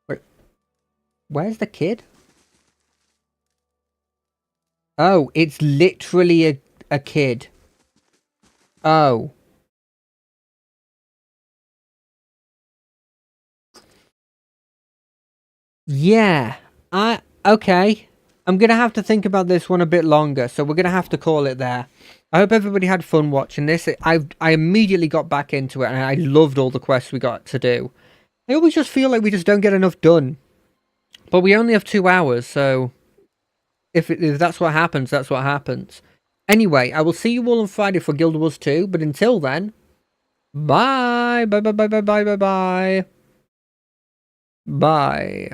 Wait. Where's the kid? Oh, it's literally a kid. Oh. Yeah. Okay. I'm going to have to think about this one a bit longer, so we're going to have to call it there. I hope everybody had fun watching this. I immediately got back into it, and I loved all the quests we got to do. I always just feel like we just don't get enough done. But we only have 2 hours, so if that's what happens, that's what happens. Anyway, I will see you all on Friday for Guild Wars 2, but until then, bye! Bye, bye, bye, bye, bye, bye, bye. Bye.